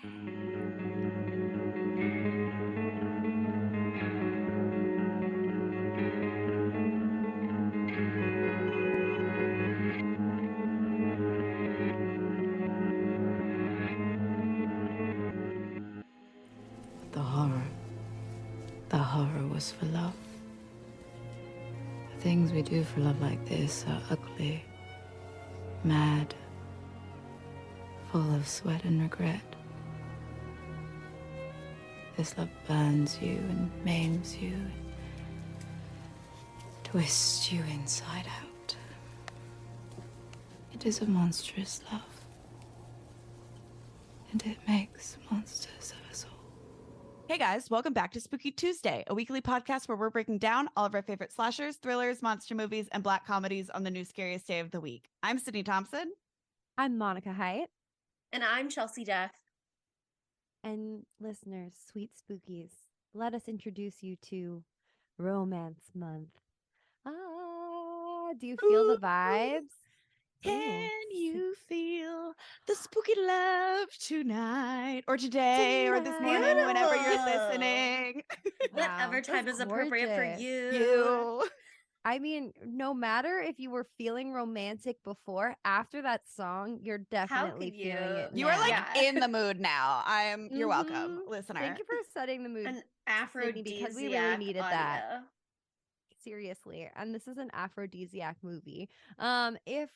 The horror. The horror was for love. The things we do for love like this are ugly, mad, full of sweat and regret. This love burns you and maims you and twists you inside out. It is a monstrous love. And it makes monsters of us all. Hey guys, welcome back to Spooky Tuesday, a weekly podcast where we're breaking down all of our favorite slashers, thrillers, monster movies, and black comedies on the new scariest day of the week. I'm Sydney Thompson. I'm Monica Hyatt. And I'm Chelsea Duff. And listeners, sweet spookies, let us introduce you to Romance Month. Do you feel the vibes? Can you feel the spooky love tonight or today or this morning, whenever you're listening? Whatever time is appropriate for you. I mean, no matter if you were feeling romantic before, after that song, you're definitely feeling it. You are like in the mood now. You're welcome, listener. Thank you for setting the mood. An aphrodisiac because we really needed audio. that. Seriously, and this is an aphrodisiac movie. It is.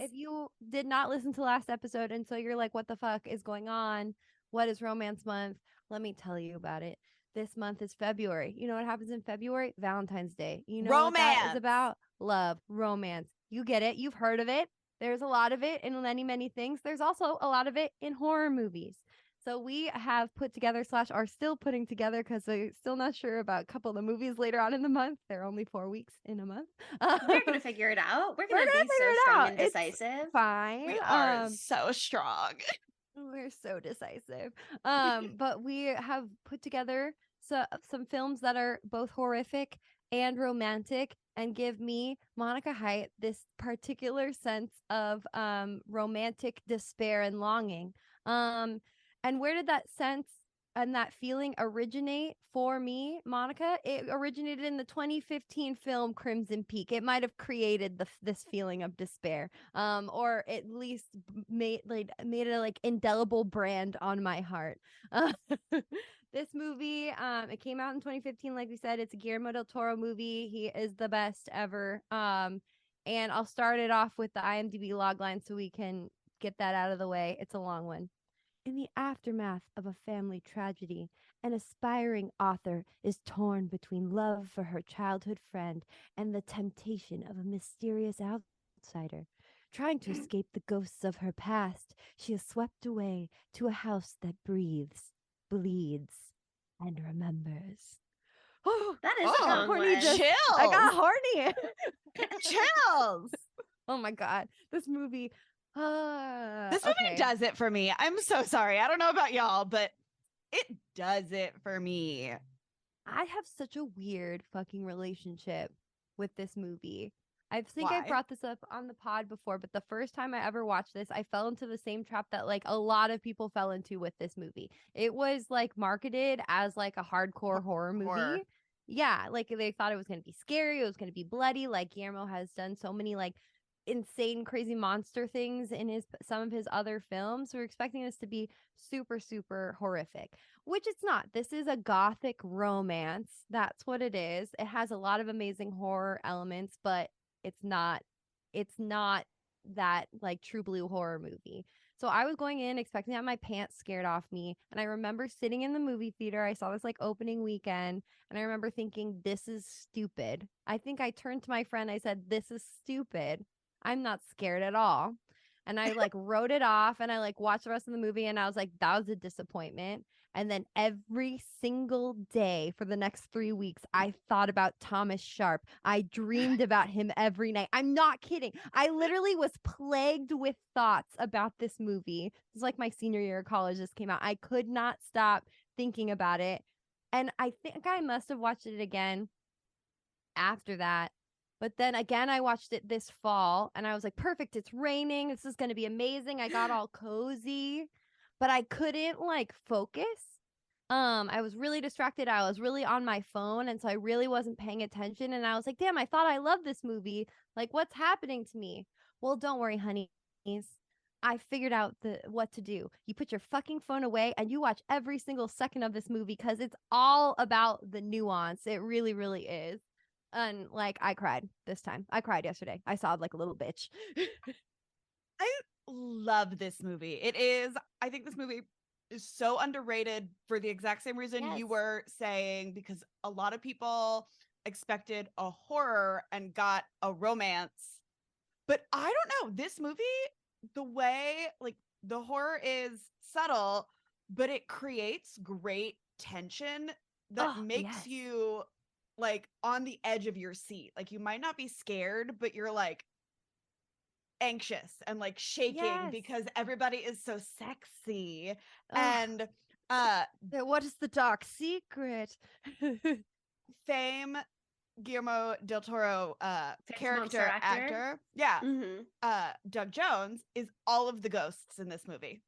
If you did not listen to last episode, and so you're like, what the fuck is going on? What is Romance Month? Let me tell you about it. This month is February. You know what happens in February? Valentine's Day. You know what that is about? Love, romance. You get it. You've heard of it. There's a lot of it in many, many things. There's also a lot of it in horror movies. So we have put together / are still putting together, because we're still not sure about a couple of the movies later on in the month. They're only 4 weeks in a month. We're going to figure it out. We're going to be so strong and decisive. It's fine. We are so strong. We're so decisive. But we have put together some films that are both horrific and romantic and give me, Monica Hyatt, this particular sense of romantic despair and longing. And where did that sense and that feeling originate for me, Monica? It originated in the 2015 film Crimson Peak. It might have created this feeling of despair, or at least made a like indelible brand on my heart. This movie, it came out in 2015. Like we said, it's a Guillermo del Toro movie. He is the best ever. And I'll start it off with the IMDb logline so we can get that out of the way. It's a long one. In the aftermath of a family tragedy, an aspiring author is torn between love for her childhood friend and the temptation of a mysterious outsider. Trying to escape the ghosts of her past, she is swept away to a house that breathes, bleeds, and remembers. Oh, that is a long one. Chills. I got horny. Chills. Oh my God. This movie... This movie does it for me. I'm so sorry. I don't know about y'all, but it does it for me. I have such a weird fucking relationship with this movie. I think I brought this up on the pod before, but the first time I ever watched this, I fell into the same trap that like a lot of people fell into with this movie. It was like marketed as like a hardcore horror movie. Yeah, like they thought it was going to be scary. It was going to be bloody. Like Guillermo has done so many like insane crazy monster things in some of his other films. So we're expecting this to be super, super horrific, which it's not. This is a gothic romance. That's what it is. It has a lot of amazing horror elements, but it's not that like true blue horror movie. So I was going in expecting to have my pants scared off me, and I remember sitting in the movie theater. I saw this like opening weekend, and I remember thinking, this is stupid. I think I turned to my friend, I said, this is stupid. I'm not scared at all. And I like wrote it off, and I like watched the rest of the movie, and I was like, that was a disappointment. And then every single day for the next 3 weeks, I thought about Thomas Sharp. I dreamed about him every night. I'm not kidding. I literally was plagued with thoughts about this movie. It was like my senior year of college. This came out. I could not stop thinking about it. And I think I must have watched it again after that. But then again, I watched it this fall, and I was like, perfect. It's raining. This is going to be amazing. I got all cozy. but I couldn't like focus. I was really distracted. I was really on my phone, and so I really wasn't paying attention. And I was like, damn, I thought I loved this movie. Like, what's happening to me? Well, don't worry, honeys. I figured out what to do. You put your fucking phone away and you watch every single second of this movie because it's all about the nuance. It really, really is. And like, I cried this time. I cried yesterday. I sobbed like a little bitch. I love this movie. I think this movie is so underrated for the exact same reason you Yes. were saying, because a lot of people expected a horror and got a romance. But I don't know, this movie, the way like the horror is subtle, but it creates great tension that makes you like on the edge of your seat. Like you might not be scared, but you're like anxious and like shaking because everybody is so sexy. And what is the dark secret? Fame Guillermo del Toro character actor. Yeah. Mm-hmm. Doug Jones is all of the ghosts in this movie.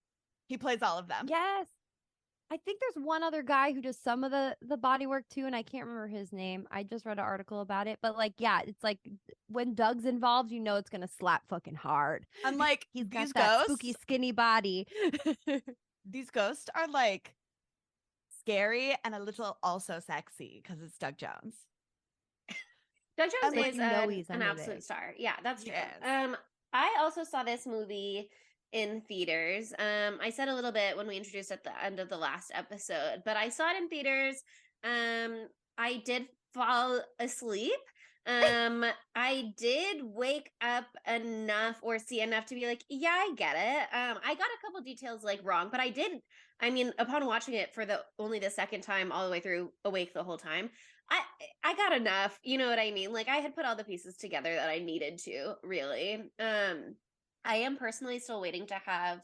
He plays all of them. Yes. I think there's one other guy who does some of the body work too, and I can't remember his name. I just read an article about it, but like, yeah, it's like when Doug's involved, you know it's gonna slap fucking hard. And like he's got these that ghosts, spooky skinny body. These ghosts are like scary and a little also sexy because it's Doug Jones. Doug Jones like, is you know an absolute star. Yeah, that's true. Yes. I also saw this movie in theaters. I said a little bit when we introduced at the end of the last episode, but I saw it in theaters. I did fall asleep. I did wake up enough or see enough to be like, yeah, I get it. I got a couple details like wrong, but I mean, upon watching it for only the second time all the way through, awake the whole time, I got enough, you know what I mean? Like I had put all the pieces together that I needed to, really. I am personally still waiting to have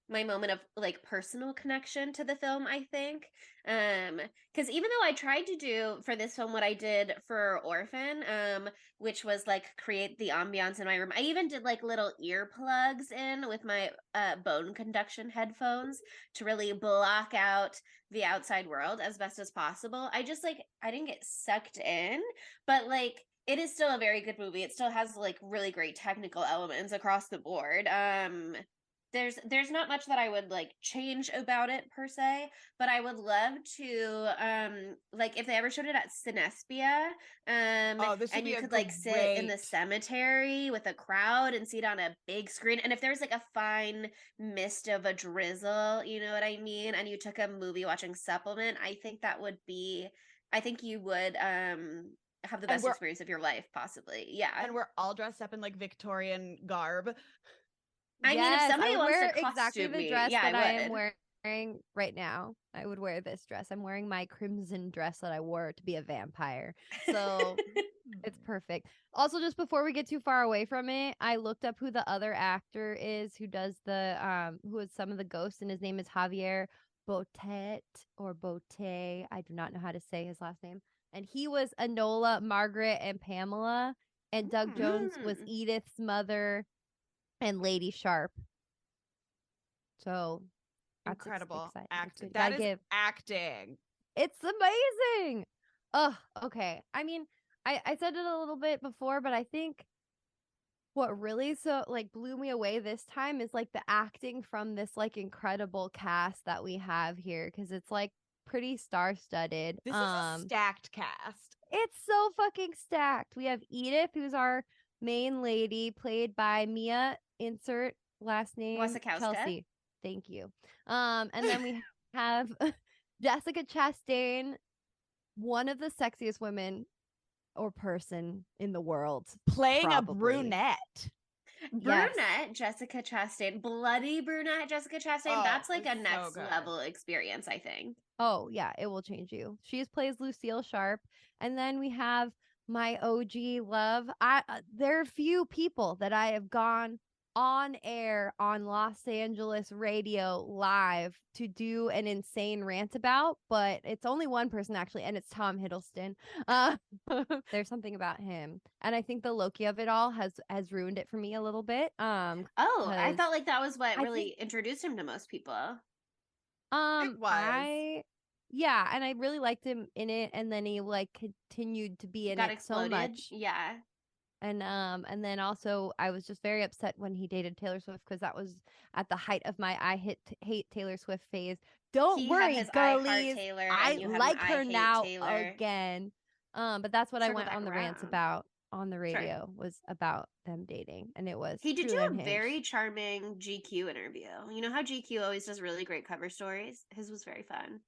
my moment of like personal connection to the film, I think. Because even though I tried to do for this film what I did for Orphan, which was like create the ambiance in my room, I even did like little earplugs in with my bone conduction headphones to really block out the outside world as best as possible. I didn't get sucked in, but like it is still a very good movie. It still has like really great technical elements across the board. There's not much that I would like change about it per se, but I would love to like if they ever showed it at Cinespia, and you could like sit in the cemetery with a crowd and see it on a big screen, and if there's like a fine mist of a drizzle, you know what I mean, and you took a movie watching supplement, I think you would have the best experience of your life, possibly. Yeah. And we're all dressed up in like Victorian garb. I mean, if somebody wants to costume exactly the me, dress that I am wearing right now, I would wear this dress. I'm wearing my crimson dress that I wore to be a vampire. So it's perfect. Also, just before we get too far away from it, I looked up who the other actor is who does who is some of the ghosts, and his name is Javier Botet or Bote. I do not know how to say his last name. And he was Enola, Margaret, and Pamela. And Doug Jones was Edith's mother and Lady Sharp. So incredible acting. That is acting. It's amazing. Oh, okay. I mean, I said it a little bit before, but I think what really blew me away this time is like the acting from this like incredible cast that we have here, because it's like pretty star-studded. This is a stacked cast. It's so fucking stacked. We have Edith, who's our main lady, played by Mia, insert last name, Chelsea. Thank you. And then we have Jessica Chastain, one of the sexiest women or person in the world, playing probably a brunette. Jessica Chastain, bloody brunette Jessica Chastain. That's like a next level experience, I think. Oh yeah, it will change you. She plays Lucille Sharp. And then we have my OG love. There are few people that I have gone on air on Los Angeles radio live to do an insane rant about, but it's only one person actually, and it's Tom Hiddleston. There's something about him, and I think the Loki of it all has ruined it for me a little bit. I thought like that was what really introduced him to most people. It was. Yeah, and I really liked him in it, and then he like continued to be in Got it exploded. so much. Yeah. And then also I was just very upset when he dated Taylor Swift because that was at the height of my hate Taylor Swift phase. Don't He had worry, his I heart girlies, Taylor, I and you have an like I her hate now Taylor. again. But that's what I Circle went back on the rants around. about on the Sure. radio was about them dating, and it was He did true do a unhinged. very charming GQ interview. You know how GQ always does really great cover stories? His was very fun. And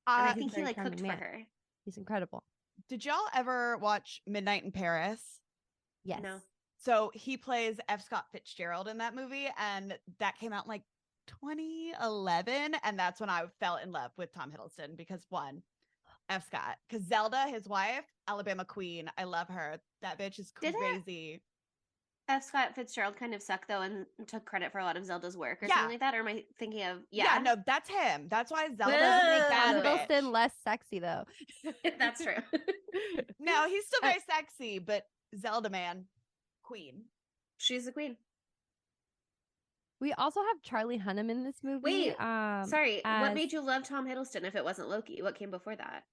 I he's a think he very like cooked charming man. for her. He's incredible. Did y'all ever watch Midnight in Paris? Yes. No. So he plays F. Scott Fitzgerald in that movie, and that came out in like 2011, and that's when I fell in love with Tom Hiddleston because one, F. Scott, because Zelda, his wife, Alabama Queen, I love her. That bitch is Did it? crazy. F. Scott Fitzgerald kind of sucked though and took credit for a lot of Zelda's work or Yeah. something like that. Or am I thinking of Yeah, no, that's him. That's why Zelda Doesn't doesn't make make Tom that Hiddleston bitch. less sexy though. That's true. No, he's still very sexy, but Zelda, man, queen. She's the queen. We also have Charlie Hunnam in this movie. Wait, sorry. What as- made you love Tom Hiddleston if it wasn't Loki? What came before that?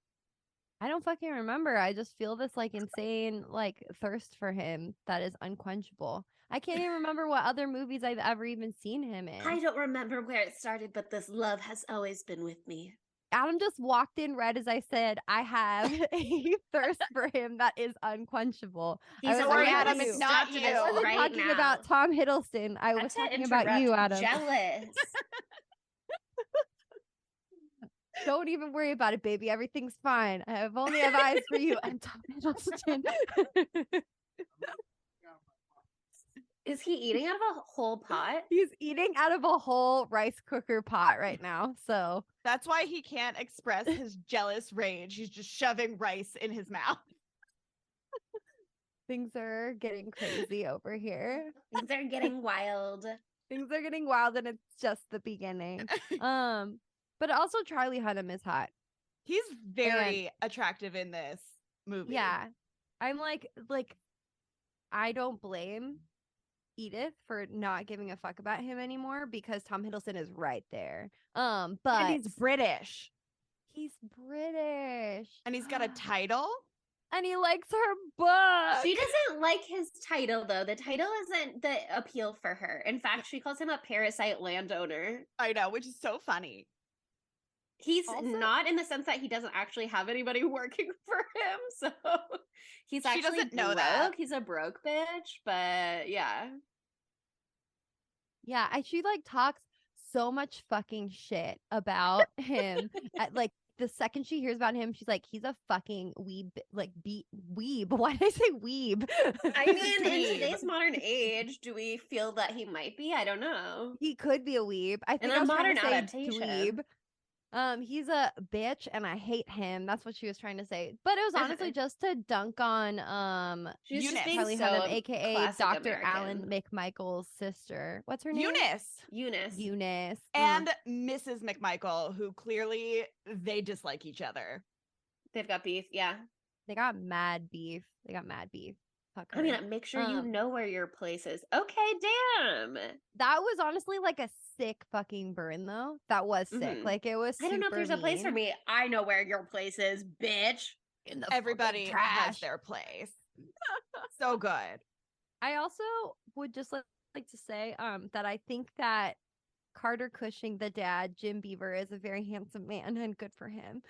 I don't fucking remember. I just feel this like insane like thirst for him that is unquenchable. I can't even remember what other movies I've ever even seen him in. I don't remember where it started, but this love has always been with me. Adam just walked in right as I said I have a thirst for him that is unquenchable. He's I Don't was worry, talking Adam, about it's you. not Stop to you. this I wasn't right talking now. about Tom Hiddleston. I was Not to talking about you, interrupt. Adam. Jealous. Don't even worry about it, baby. Everything's fine. I have only have eyes for you and Tom Hiddleston. Is he eating out of a whole pot? He's eating out of a whole rice cooker pot right now. So That's why he can't express his jealous rage. He's just shoving rice in his mouth. things are getting crazy over here. Things are getting wild. Things are getting wild and it's just the beginning. But also Charlie Hunnam is hot. He's very attractive in this movie. Yeah. I'm like I don't blame Edith for not giving a fuck about him anymore because Tom Hiddleston is right there. But And he's British. he's British. And he's got a title. And he likes her book. She doesn't like his title, though. The title isn't the appeal for her. In fact, she calls him a parasite landowner. I know, which is so funny. He's Also- not in the sense that he doesn't actually have anybody working for him. So he's She actually doesn't know broke. that. He's a broke bitch. But yeah. Yeah, she like talks so much fucking shit about him. At, like the second she hears about him, she's like, he's a fucking weeb, like weeb. Why did I say weeb? I mean, in Dweeb. today's modern age, do we feel that he might be? I don't know. He could be a weeb. I think a I was trying modern to say adaptation. dweeb. He's a bitch and I hate him. That's what she was trying to say. But it was honestly just to dunk on She's Eunice. just being Charlie so Hunnam, aka classic Dr. Alan American. McMichael's sister. What's her name? Eunice. Eunice. And Mrs. McMichael, who clearly they dislike each other. They've got beef. Yeah. They got mad beef. Fuck I mean, her. make sure you know where your place is. Okay, damn. That was honestly like a sick fucking burn though. That was sick. Mhm. Like it was I don't know if super there's a place for mean. me. I know where your place is, bitch. In the Everybody fucking has trash. their place. So good. I also would just like to say that I think that Carter Cushing, the dad, Jim Beaver, is a very handsome man and good for him.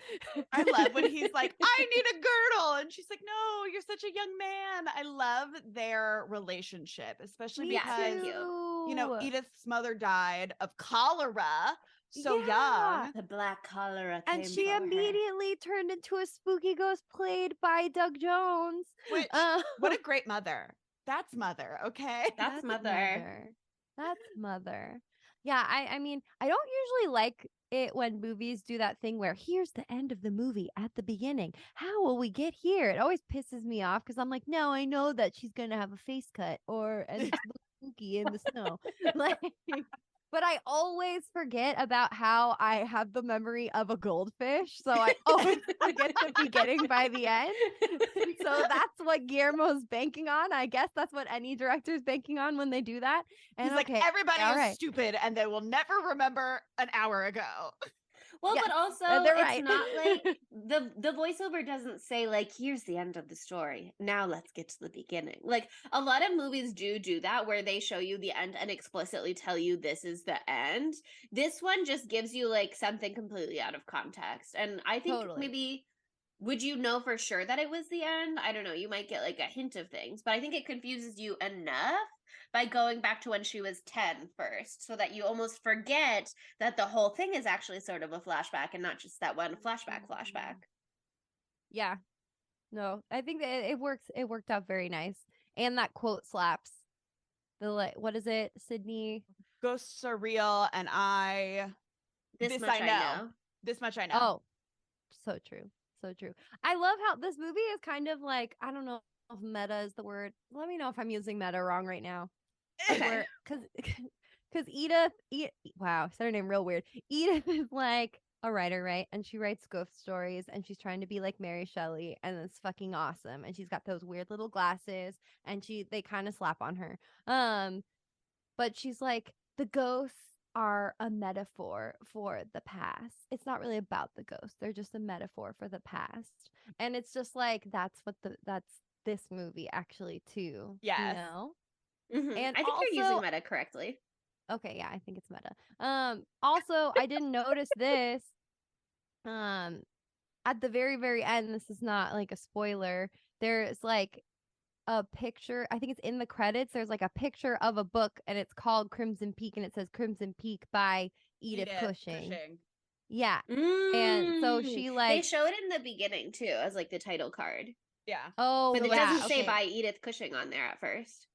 I love when he's like, I need a girdle. And she's like, no, you're such a young man. I love their relationship, especially Me because, too. you know, Edith's mother died of cholera so Yeah. young. The black cholera And came she for her. immediately turned into a spooky ghost played by Doug Jones. Which, what a great mother. That's mother, okay? That's mother. That's mother. Yeah, I mean, I don't usually like it when movies do that thing where here's the end of the movie at the beginning. How will we get here? It always pisses me off because I'm like, no, I know that she's gonna have a face cut and it's spooky in the snow. Like, but I always forget about how I have the memory of a goldfish, so I always forget the beginning by the end. So that's what Guillermo's banking on. I guess that's what any director's banking on when they do that. And He's like, everybody all is right. stupid and they will never remember an hour ago. Well, Yes, but also they're it's right. not like the voiceover doesn't say like, here's the end of the story. Now let's get to the beginning. Like a lot of movies do that where they show you the end and explicitly tell you this is the end. This one just gives you like something completely out of context. And I think Totally. maybe would you know for sure that it was the end? I don't know. You might get like a hint of things, but I think it confuses you enough by going back to when she was 10 first, so that you almost forget that the whole thing is actually sort of a flashback and not just that one flashback. Yeah. No, I think that it works. It worked out very nice. And that quote slaps. The like, what is it, Sydney? Ghosts are real, and This much I know. This much I know. Oh, so true. So true. I love how this movie is kind of like, I don't know if meta is the word. Let me know if I'm using meta wrong right now. Okay. Because wow, said her name real weird. Edith is like a writer, right? And she writes ghost stories, and she's trying to be like Mary Shelley, and it's fucking awesome. And she's got those weird little glasses, and they kind of slap on her. But she's like, the ghosts are a metaphor for the past. It's not really about the ghosts. They're just a metaphor for the past. And it's just like that's this movie actually too. Yes. You know? Mm-hmm. And I think you're using meta correctly. Okay, yeah, I think it's meta. Also, I didn't notice this. At the very, very end, this is not like a spoiler. There's like a picture. I think it's in the credits. There's like a picture of a book, and it's called Crimson Peak, and it says Crimson Peak by Edith Cushing. Yeah. And so she they show it in the beginning too as like the title card. Yeah. Oh, but it yeah, doesn't say by Edith Cushing on there at first.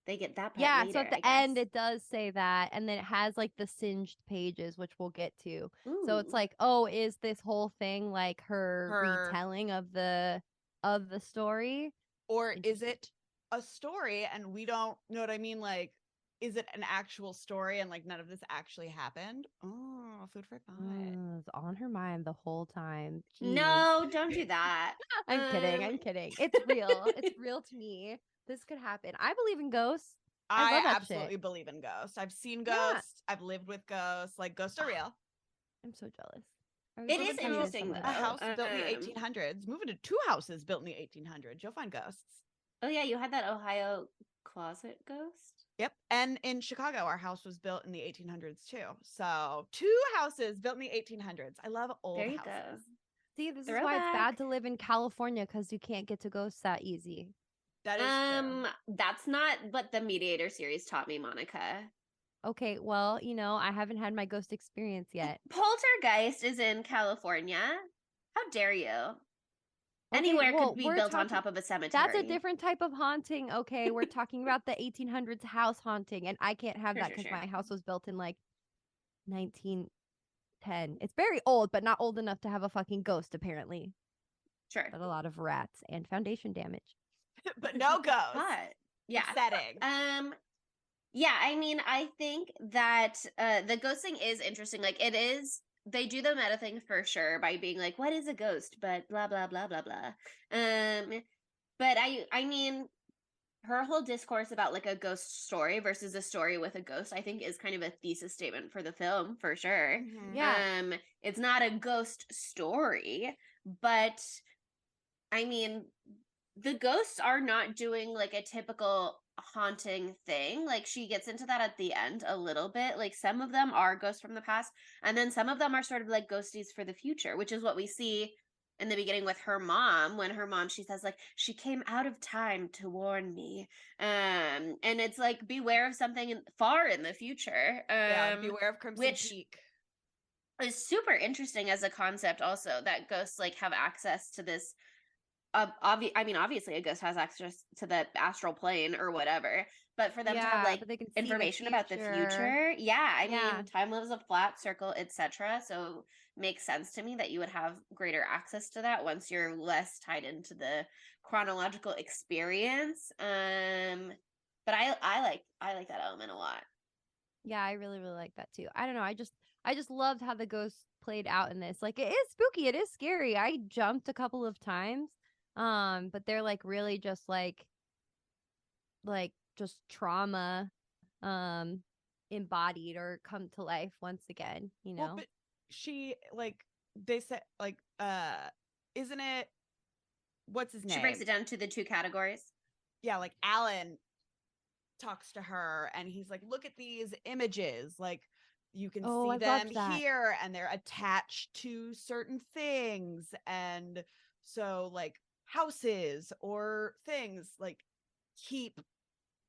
They get that part yeah, later, so at the end it does say that, and then it has like the singed pages, which we'll get to. Ooh. So it's like, oh, is this whole thing like her retelling of the story? Or is it a story and we don't know what I mean? Like, is it an actual story and like none of this actually happened? Oh, food for thought. It's on her mind the whole time. Jeez. No, don't do that. I'm kidding. It's real. It's real to me. This could happen. I believe in ghosts. I love that absolutely shit. believe in ghosts. I've seen ghosts. Yeah. I've lived with ghosts. Like, ghosts are real. I'm so jealous. It is interesting though. A house built in the 1800s. Moving to 2 houses built in the 1800s. You'll find ghosts. Oh yeah, you had that Ohio closet ghost. Yep. And in Chicago, our house was built in the 1800s too. So 2 houses built in the 1800s. I love old houses. Go. See, this is why it's bad to live in California, because you can't get to ghosts that easy. That is true. That's not what the Mediator series taught me, Monica. Okay, well, I haven't had my ghost experience yet. Poltergeist is in California. How dare you? Okay, anywhere could be built on top of a cemetery. That's a different type of haunting. Okay, we're talking about the 1800s house haunting, and I can't have that because my house was built in like 1910. It's very old, but not old enough to have a fucking ghost, apparently. Sure. But a lot of rats and foundation damage. But no ghosts. But yeah. Setting. Yeah, I mean, I think that the ghosting is interesting. Like, it is. They do the meta thing for sure by being like, what is a ghost? But blah, blah, blah, blah, blah. But I mean, her whole discourse about like a ghost story versus a story with a ghost, I think is kind of a thesis statement for the film for sure. Mm-hmm. Yeah. It's not a ghost story, but I mean, the ghosts are not doing like a typical haunting thing. Like, she gets into that at the end a little bit. Like, some of them are ghosts from the past, and then some of them are sort of like ghosties for the future, which is what we see in the beginning with her mom. When her mom, she says like, she came out of time to warn me, and it's like, beware of something far in the future. Beware of Crimson Peak. Is super interesting as a concept also, that ghosts like have access to this obviously a ghost has access to the astral plane or whatever, but for them to have like information about the future, I mean, time lives a flat circle, etc. So makes sense to me that you would have greater access to that once you're less tied into the chronological experience. But I like that element a lot. Yeah, I really, really like that too. I don't know. I just loved how the ghost played out in this. Like, it is spooky. It is scary. I jumped a couple of times. But they're like really just like just trauma embodied or come to life once again, Well, she like they said like isn't it what's his name? She breaks it down to the 2 categories. Yeah, like Alan talks to her and he's like, look at these images, like you can see I them loved that. here and they're attached to certain things, and so like houses or things like keep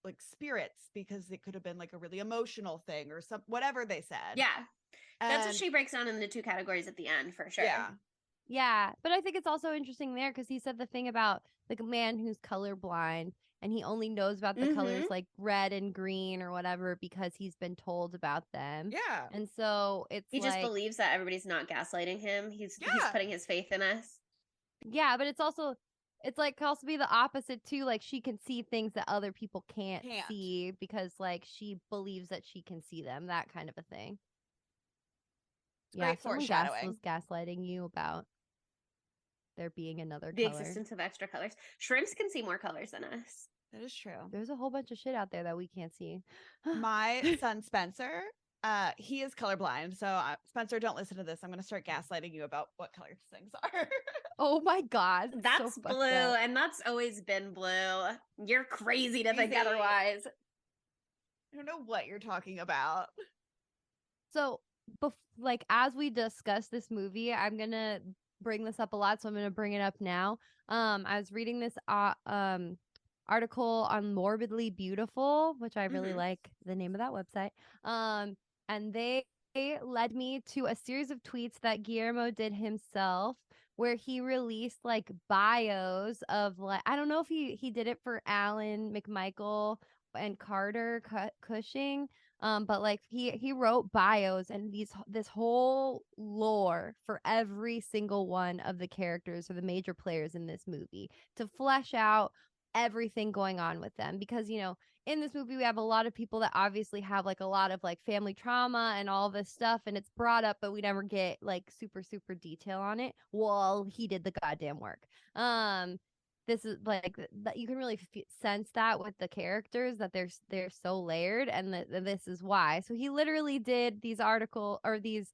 like spirits because it could have been like a really emotional thing or some whatever they said. Yeah. That's what And she breaks down in the 2 categories at the end, for sure. yeah, Yeah, but I think it's also interesting there because he said the thing about like a man who's colorblind and he only knows about the colors Mhm. like red and green or whatever because he's been told about them. yeah, And so it's He just like, believes that everybody's not gaslighting him. He's Yeah. putting his faith in us. yeah, but it's also, it's like, could also be the opposite too. Like she can see things that other people can't Can't. see because like she believes that she can see them, that kind of a thing. Yeah, Great if someone foreshadowing. was gaslighting you about there being another The color. existence of extra colors. Shrimps can see more colors than us. That is true. There's a whole bunch of shit out there that we can't see. My son Spencer, he is colorblind, so Spencer, don't listen to this. I'm going to start gaslighting you about what color things are. Oh my god, That's so blue, fucked up. and that's always been blue. You're crazy to think Crazy. otherwise. I don't know what you're talking about. So, like as we discuss this movie, I'm gonna bring this up a lot, so I'm gonna bring it up now. I was reading this article on Morbidly Beautiful, which I really Mhm. like the name of that website. And they led me to a series of tweets that Guillermo did himself, where he released like bios of like, I don't know if he did it for Alan McMichael and Carter Cushing. But like he wrote bios and this whole lore for every single one of the characters or the major players in this movie to flesh out everything going on with them, because you know in this movie we have a lot of people that obviously have like a lot of like family trauma and all this stuff, and it's brought up but we never get like super detail on it. Well, he did the goddamn work. This is like that you can really sense that with the characters that they're so layered, and this is why. So he literally did these article or these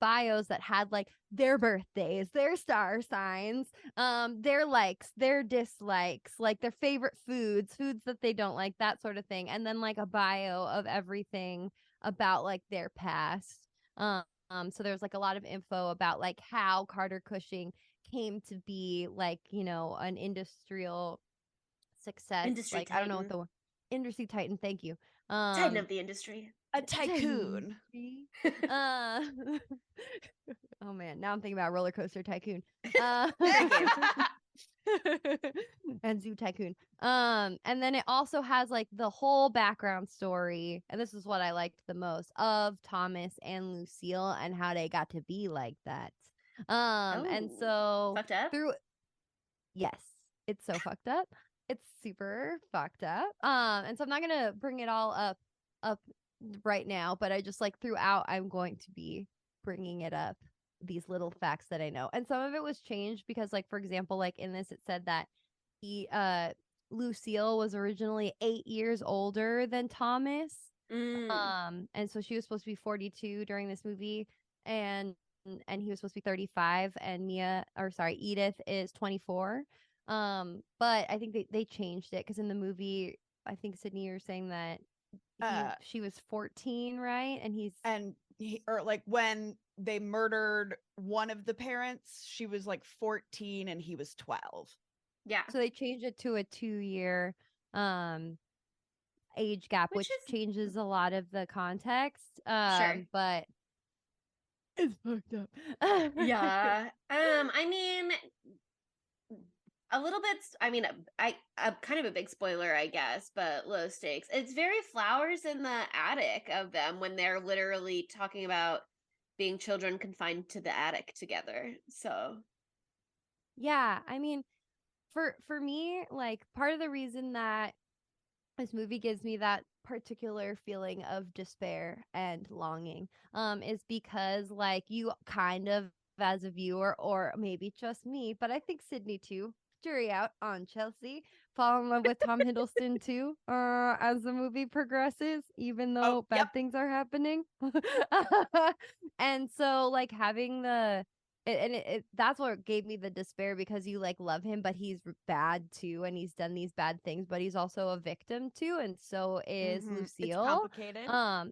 bios that had like their birthdays, their star signs, their likes, their dislikes, like their favorite foods that they don't like, that sort of thing, and then like a bio of everything about like their past. So there's like a lot of info about like how Carter Cushing came to be like, you know, an industrial success. Industry like I don't know what titan. the industry titan. Thank you. Titan of the industry. A tycoon. uh oh man, now I'm thinking about Roller Coaster Tycoon. And Zoo Tycoon. And then it also has like the whole background story, and this is what I liked the most, of Thomas and Lucille and how they got to be like that. And Oh, so fucked up? yes, it's so fucked up. It's super fucked up. And so I'm not gonna bring it all up right now, but I just like throughout I'm going to be bringing it up, these little facts that I know. And some of it was changed because like for example, like in this it said that he Lucille was originally 8 years older than Thomas. And so she was supposed to be 42 during this movie, and he was supposed to be 35, and Edith is 24. But I think they changed it because in the movie, I think Sydney, you're saying that she was 14, right? And or like when they murdered one of the parents, she was like 14 and he was 12. Yeah. So they changed it to a 2-year age gap, which changes a lot of the context. Sure. But it's fucked up. Yeah. I mean, a little bit. I mean, I kind of a big spoiler, I guess, but low stakes. It's very flowers in the attic of them when they're literally talking about being children confined to the attic together. So yeah, I mean, for me, like part of the reason that this movie gives me that particular feeling of despair and longing is because like you kind of, as a viewer, or maybe just me, but I think Sydney too, jury out on Chelsea, fall in love with Tom Hiddleston too as the movie progresses, even though bad things are happening. And so like having that's what gave me the despair, because you like love him, but he's bad too, and he's done these bad things, but he's also a victim too, and so is It's Lucille. complicated.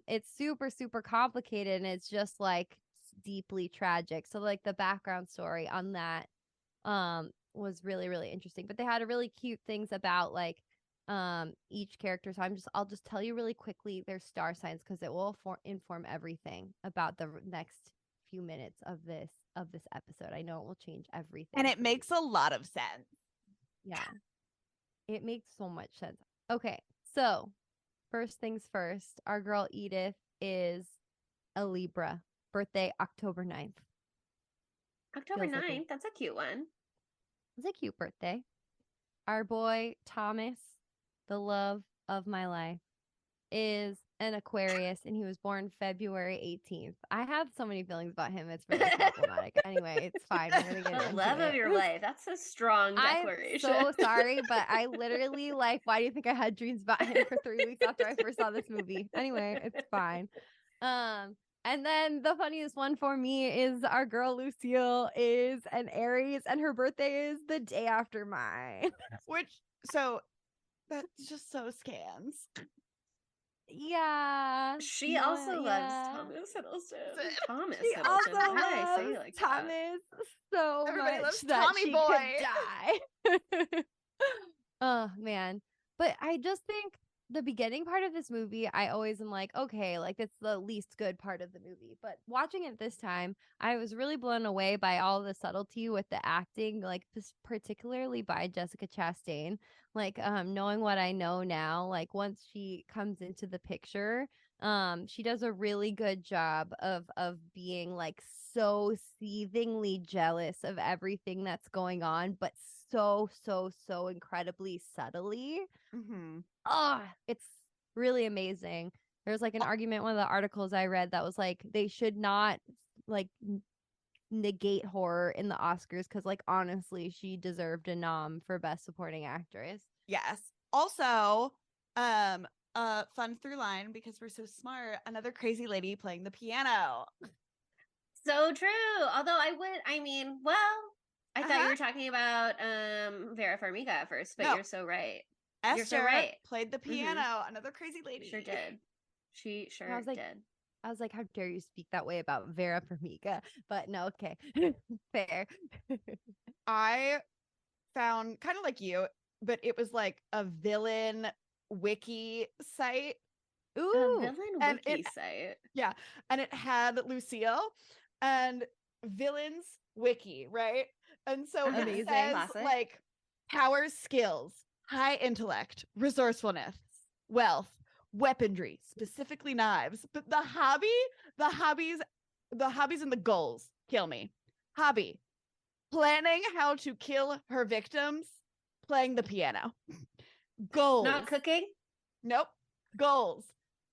It's super, super complicated, and it's just like deeply tragic. So like the background story on that was really, really interesting. But they had a really cute things about like each character. So I'll just tell you really quickly their star signs, because it will inform everything about the next few minutes of this episode. I know it will change everything. And it makes a lot of sense. Yeah. It makes so much sense. Okay. So, first things first, our girl Edith is a Libra, birthday October 9th. October Feels like 9th. That's a cute one. It's a cute birthday. Our boy Thomas, the love of my life, is an Aquarius, and he was born February 18th. I have so many feelings about him. It's really problematic. Anyway, it's fine. We're gonna get The into love of it. your life. That's a strong declaration. I'm so sorry, but I literally like, why do you think I had dreams about him for 3 weeks after I first saw this movie? Anyway, it's fine. And then the funniest one for me is our girl Lucille is an Aries, and her birthday is the day after mine. So that's just so scans. Yeah. She also loves Thomas Hiddleston. Thomas Hiddleston. Why did I say it like Thomas that? so Everybody much loves that Tommy she boy. could die. Oh man. But I just think the beginning part of this movie, I always am like, okay, like it's the least good part of the movie. But watching it this time, I was really blown away by all the subtlety with the acting, like particularly by Jessica Chastain. Like knowing what I know now, like once she comes into the picture, she does a really good job of being like so seethingly jealous of everything that's going on, but so incredibly subtly. Mm-hmm. Oh, it's really amazing. There's like an argument, one of the articles I read, that was like they should not like negate horror in the Oscars, because like honestly she deserved a nom for best supporting actress. Yes. Also, fun through line, because we're so smart, another crazy lady playing the piano. So true. Although I thought you were talking about Vera Farmiga at first, but No. you're so right. Esther You're so right. played the piano. Another crazy lady. Sure did. She sure did. I was like, how dare you speak that way about Vera Farmiga? But no, okay. Fair. I found, kind of like you, but it was like a villain wiki site. Ooh. A villain wiki site. Yeah. And it had Lucille and villains wiki, right? And so it Amazing. says Classic. like powers, skills, high intellect, resourcefulness, wealth, weaponry, specifically knives. But the hobbies and the goals kill me. Hobby: planning how to kill her victims, playing the piano. Goals: Not cooking? Nope. Goals: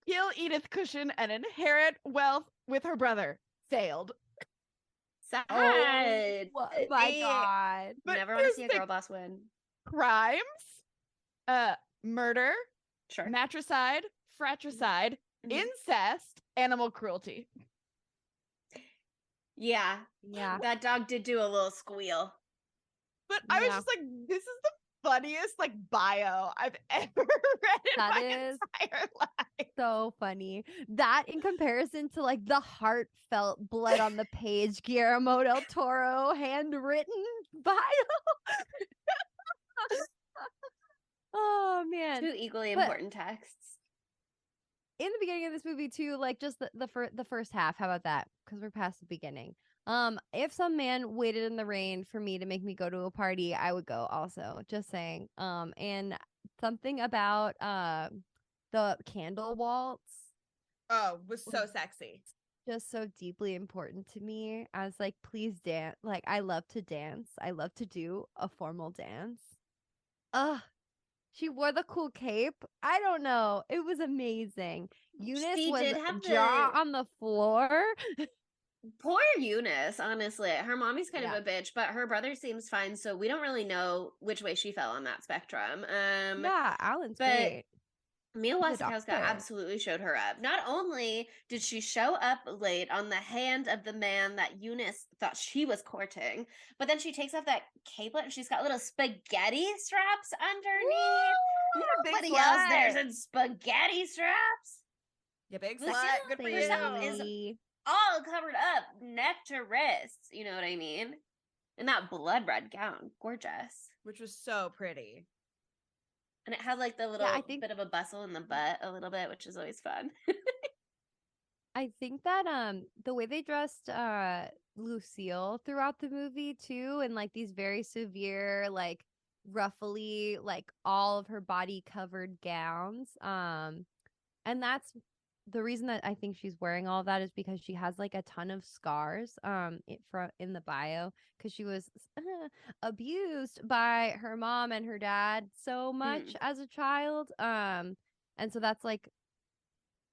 kill Edith Cushion and inherit wealth with her brother. Failed. Sad. Oh my god. But Never want to here's see a the girl boss win. Crimes: murder, Sure. matricide, fratricide, incest, animal cruelty. Yeah. That dog did do a little squeal. But I was just like, this is the funniest like bio I've ever read in my entire life. So funny. That in comparison to like the heartfelt blood on the page Guillermo del Toro handwritten bio. Oh man. Two equally important texts. In the beginning of this movie too, like just the first half, how about that? Because we're past the beginning. If some man waited in the rain for me to make me go to a party, I would go also. Just saying. And something about the candle waltz. Oh, was so sexy. Just so deeply important to me. I was like, please dance. Like, I love to dance. I love to do a formal dance. She wore the cool cape. I don't know. It was amazing. Eunice was jaw on the floor. Poor Eunice, honestly. Her mommy's kind of a bitch, but her brother seems fine, so we don't really know which way she fell on that spectrum. Yeah, Alan's great. Mia The Wasikowska doctor. absolutely showed her up. Not only did she show up late on the hand of the man that Eunice thought she was courting, but then she takes off that capelet and she's got little spaghetti straps underneath. Woo! Big Nobody else there's slut. in spaghetti straps. You big Lucille slut. Good for you. herself is all covered up, neck to wrists. You know what I mean? In that blood red gown. Gorgeous. Which was so pretty. And it had like the little I think- bit of a bustle in the butt a little bit, which is always fun. I think that the way they dressed Lucille throughout the movie too, and like these very severe, like ruffly, like all of her body covered gowns. And that's the reason that I think she's wearing all of that is because she has like a ton of scars in the bio, because she was abused by her mom and her dad so much as a child. And so that's like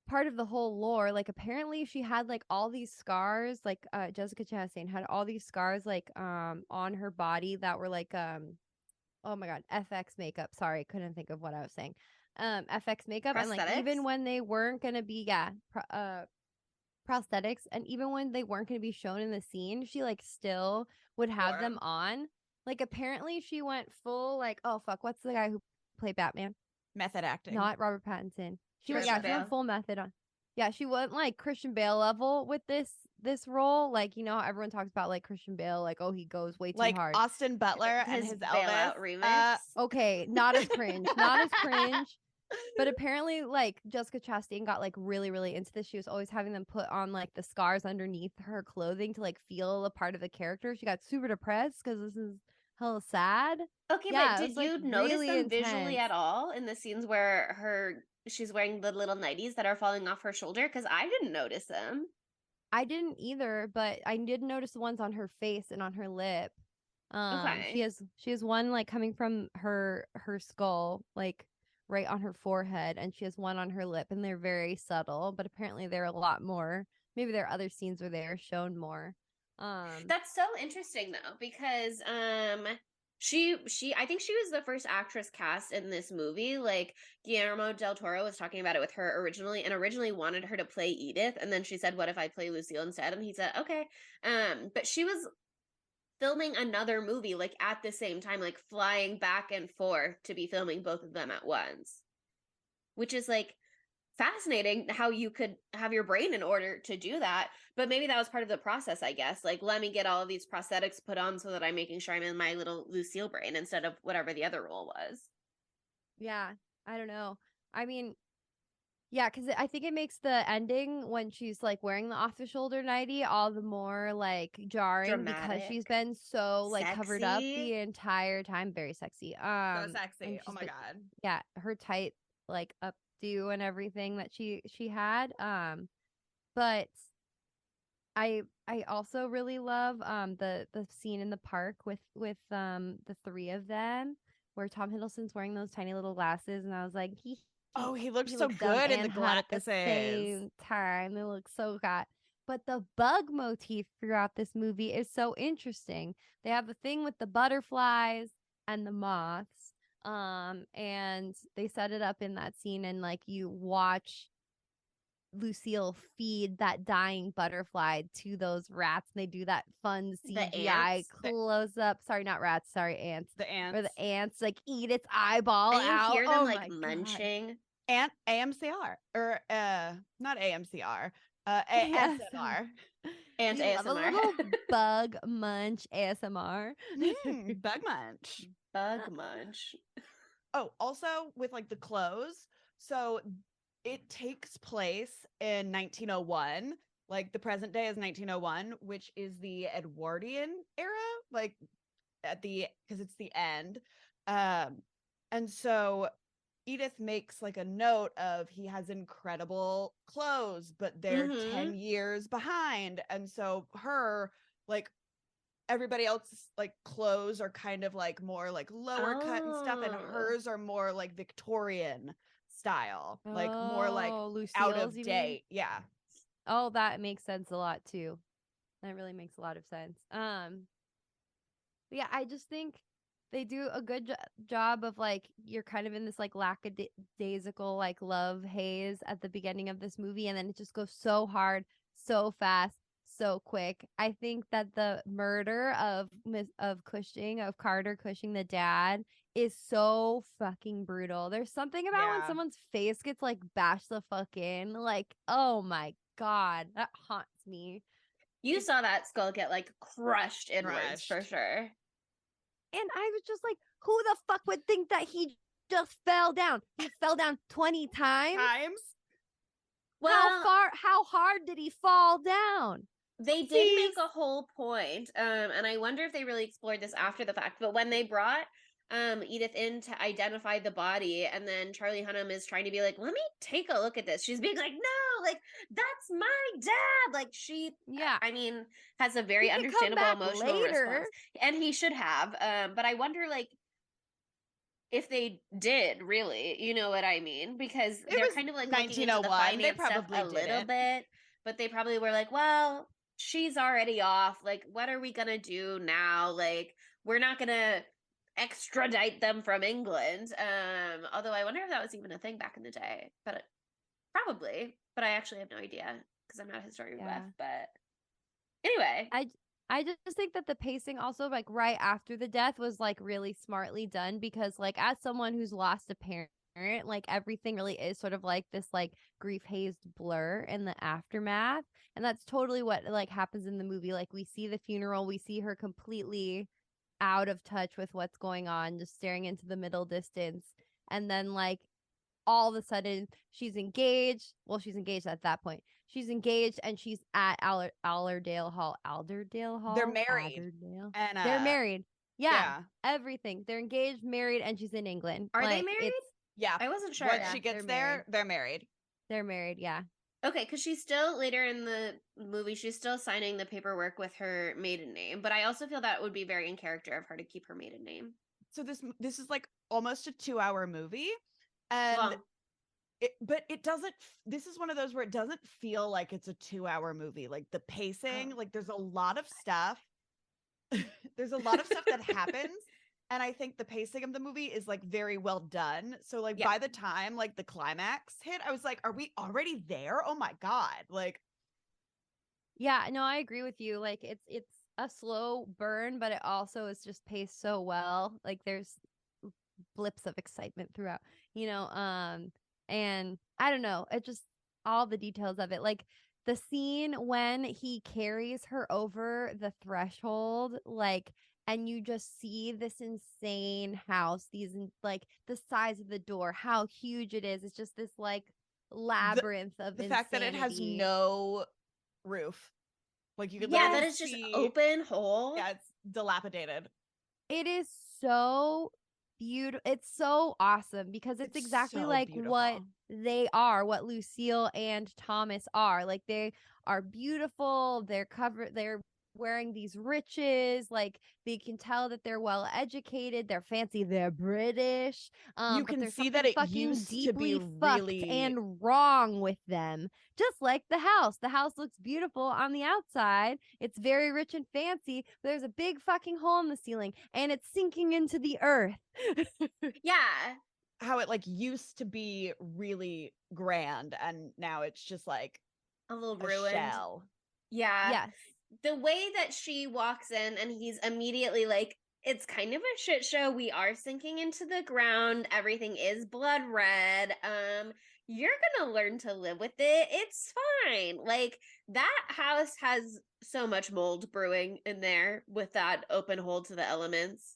part of the whole lore. Like apparently she had like all these scars, like Jessica Chastain had all these scars like on her body that were like oh my god, FX makeup. Sorry, couldn't think of what I was saying. FX makeup, and like even Prosthetics? when they weren't gonna be prosthetics, and even when they weren't gonna be shown in the scene, she like still would have Wore them 'em. on. Like apparently she went full like, oh fuck, what's the guy who played Batman? Method acting. Not Robert Pattinson. She went, Christian she went Bale. full method on. Yeah, she went like Christian Bale level with this role. Like, you know, everyone talks about like Christian Bale, like, oh, he goes way too like hard. Austin Butler and His his bailout Elvis. remix. Okay, not as cringe. Not as cringe. But apparently, like, Jessica Chastain got like really, really into this. She was always having them put on like the scars underneath her clothing to like feel a part of the character. She got super depressed because this is hella sad. Okay, Yeah, but it did was, like, you notice really them visually intense. at all in the scenes where she's wearing the little nighties that are falling off her shoulder? Because I didn't notice them. I didn't either, but I did notice the ones on her face and on her lip. Okay. She has one like coming from her skull, like right on her forehead, and she has one on her lip, and they're very subtle, but apparently they're a lot more. Maybe there are other scenes where they are shown more. That's so interesting though, because she I think she was the first actress cast in this movie. Like Guillermo del Toro was talking about it with her originally, and originally wanted her to play Edith, and then she said, "What if I play Lucille instead?" And he said, "Okay." But she was filming another movie like at the same time, like flying back and forth to be filming both of them at once, which is like fascinating how you could have your brain in order to do that. But maybe that was part of the process, I guess. Like, let me get all of these prosthetics put on so that I'm making sure I'm in my little Lucille brain instead of whatever the other role was. Yeah, I don't know. I mean, yeah, because I think it makes the ending when she's like wearing the off the shoulder nightie all the more like jarring because she's Dramatic. been so like covered up Sexy. the entire time. Very sexy. So And sexy. Oh she's my been- god. Yeah, her tight like updo and everything that she had. But I also really love the scene in the park with the three of them where Tom Hiddleston's wearing those tiny little glasses, and I was like, Oh, he looked he so looks dumb good in the and hot at the glasses. same time. It looks so hot. But the bug motif throughout this movie is so interesting. They have the thing with the butterflies and the moths. And they set it up in that scene, and like you watch Lucille feed that dying butterfly to those rats, and they do that fun CGI ants? close up. Sorry, not rats. Sorry, ants. The ants. Where the ants like eat its eyeball And you out. hear them Oh like my God. munching. And AMCR. Or not AMCR. Yes. ASMR. And You love a ASMR. little bug munch ASMR. Bug munch. Bug munch. Oh, also with like the clothes. So it takes place in 1901. Like the present day is 1901, which is the Edwardian era, like because it's the end. And so Edith makes like a note of he has incredible clothes, but they're 10 years behind. And so like everybody else's like clothes are kind of like more like lower cut and stuff, and Oh. hers are more like Victorian style, like more like Lucille's, out of you date. Yeah. Oh, that makes sense a lot too. That really makes a lot of sense. Yeah, I just think They do a good job of like you're kind of in this like lackadaisical like love haze at the beginning of this movie, and then it just goes so hard, so fast, so quick. I think that the murder of Carter Cushing, the dad, is so fucking brutal. There's something about when Yeah. someone's face gets like bashed the fuck in, like oh my god, that haunts me. You saw that skull get like crushed inwards for Crushed. sure. And I was just like, who the fuck would think that he just fell down? He fell down 20 times? Well, How hard did he fall down? they did make a whole point, and I wonder if they really explored this after the fact. But when they brought Edith in to identify the body, and then Charlie Hunnam is trying to be like, "Let me take a look at this," she's being like, "No, like that's my dad." Like she, Yeah, I mean, has a very He could come understandable back emotional later. response, and he should have. But I wonder, like, if they did really, you know what I mean? Because It they're was kind of like looking into the 1901. They finance stuff probably a little didn't. bit, but they probably were like, well, she's already off. Like, what are we gonna do now? Like, we're not gonna extradite them from England. Although I wonder if that was even a thing back in the day, but probably. But I actually have no idea because I'm not a historian buff. But anyway, I just think that the pacing also like right after the death was like really smartly done because like as someone who's lost a parent, like everything really is sort of like this like grief hazed blur in the aftermath, and that's totally what like happens in the movie. Like we see the funeral, we see her completely out of touch with what's going on, just staring into the middle distance, and then like all of a sudden she's engaged. Well, she's engaged at that point. She's engaged and she's at Alderdale Hall. They're married. Alderdale. And They're married. Yeah, yeah. Everything. They're engaged, married, and she's in England. are they Like, married? Yeah. I wasn't sure. Once Yeah, she gets they're married. there, they're married. They're married, yeah. Okay, because she's still later in the movie, she's still signing the paperwork with her maiden name. But I also feel that would be very in character of her to keep her maiden name. So this is like almost a 2-hour movie, and Long. but it doesn't. This is one of those where it doesn't feel like it's a 2-hour movie. Like the pacing, like there's a lot of stuff. There's a lot of stuff that happens. And I think the pacing of the movie is like very well done. So like by the time like the climax hit, I was like, are we already there? Oh my God. Like, yeah, no, I agree with you. Like it's a slow burn, but it also is just paced so well. Like there's blips of excitement throughout, and I don't know, it just all the details of it. Like the scene when he carries her over the threshold, like, and you just see this insane house, like the size of the door, how huge it is. It's just this like labyrinth of the insanity. fact that it has no roof. Like you could that is just open hole. Yeah, it's dilapidated. It is so beautiful. It's so awesome because it's exactly so like beautiful. what they are, what Lucille and Thomas are. Like they are beautiful. They're wearing these riches. Like they can tell that they're well educated. They're fancy. They're British. You But can there's see that it fucking used to deeply be fucked really and wrong with them. Just like the house. The house looks beautiful on the outside. It's very rich and fancy. But there's a big fucking hole in the ceiling, and it's sinking into the earth. Yeah. How it like used to be really grand, and now it's just like a little ruined. Shell. Yeah. Yes. The way that she walks in and he's immediately like, it's kind of a shit show. We are sinking into the ground. Everything is blood red. You're gonna learn to live with it. It's fine. Like that house has so much mold brewing in there with that open hole to the elements.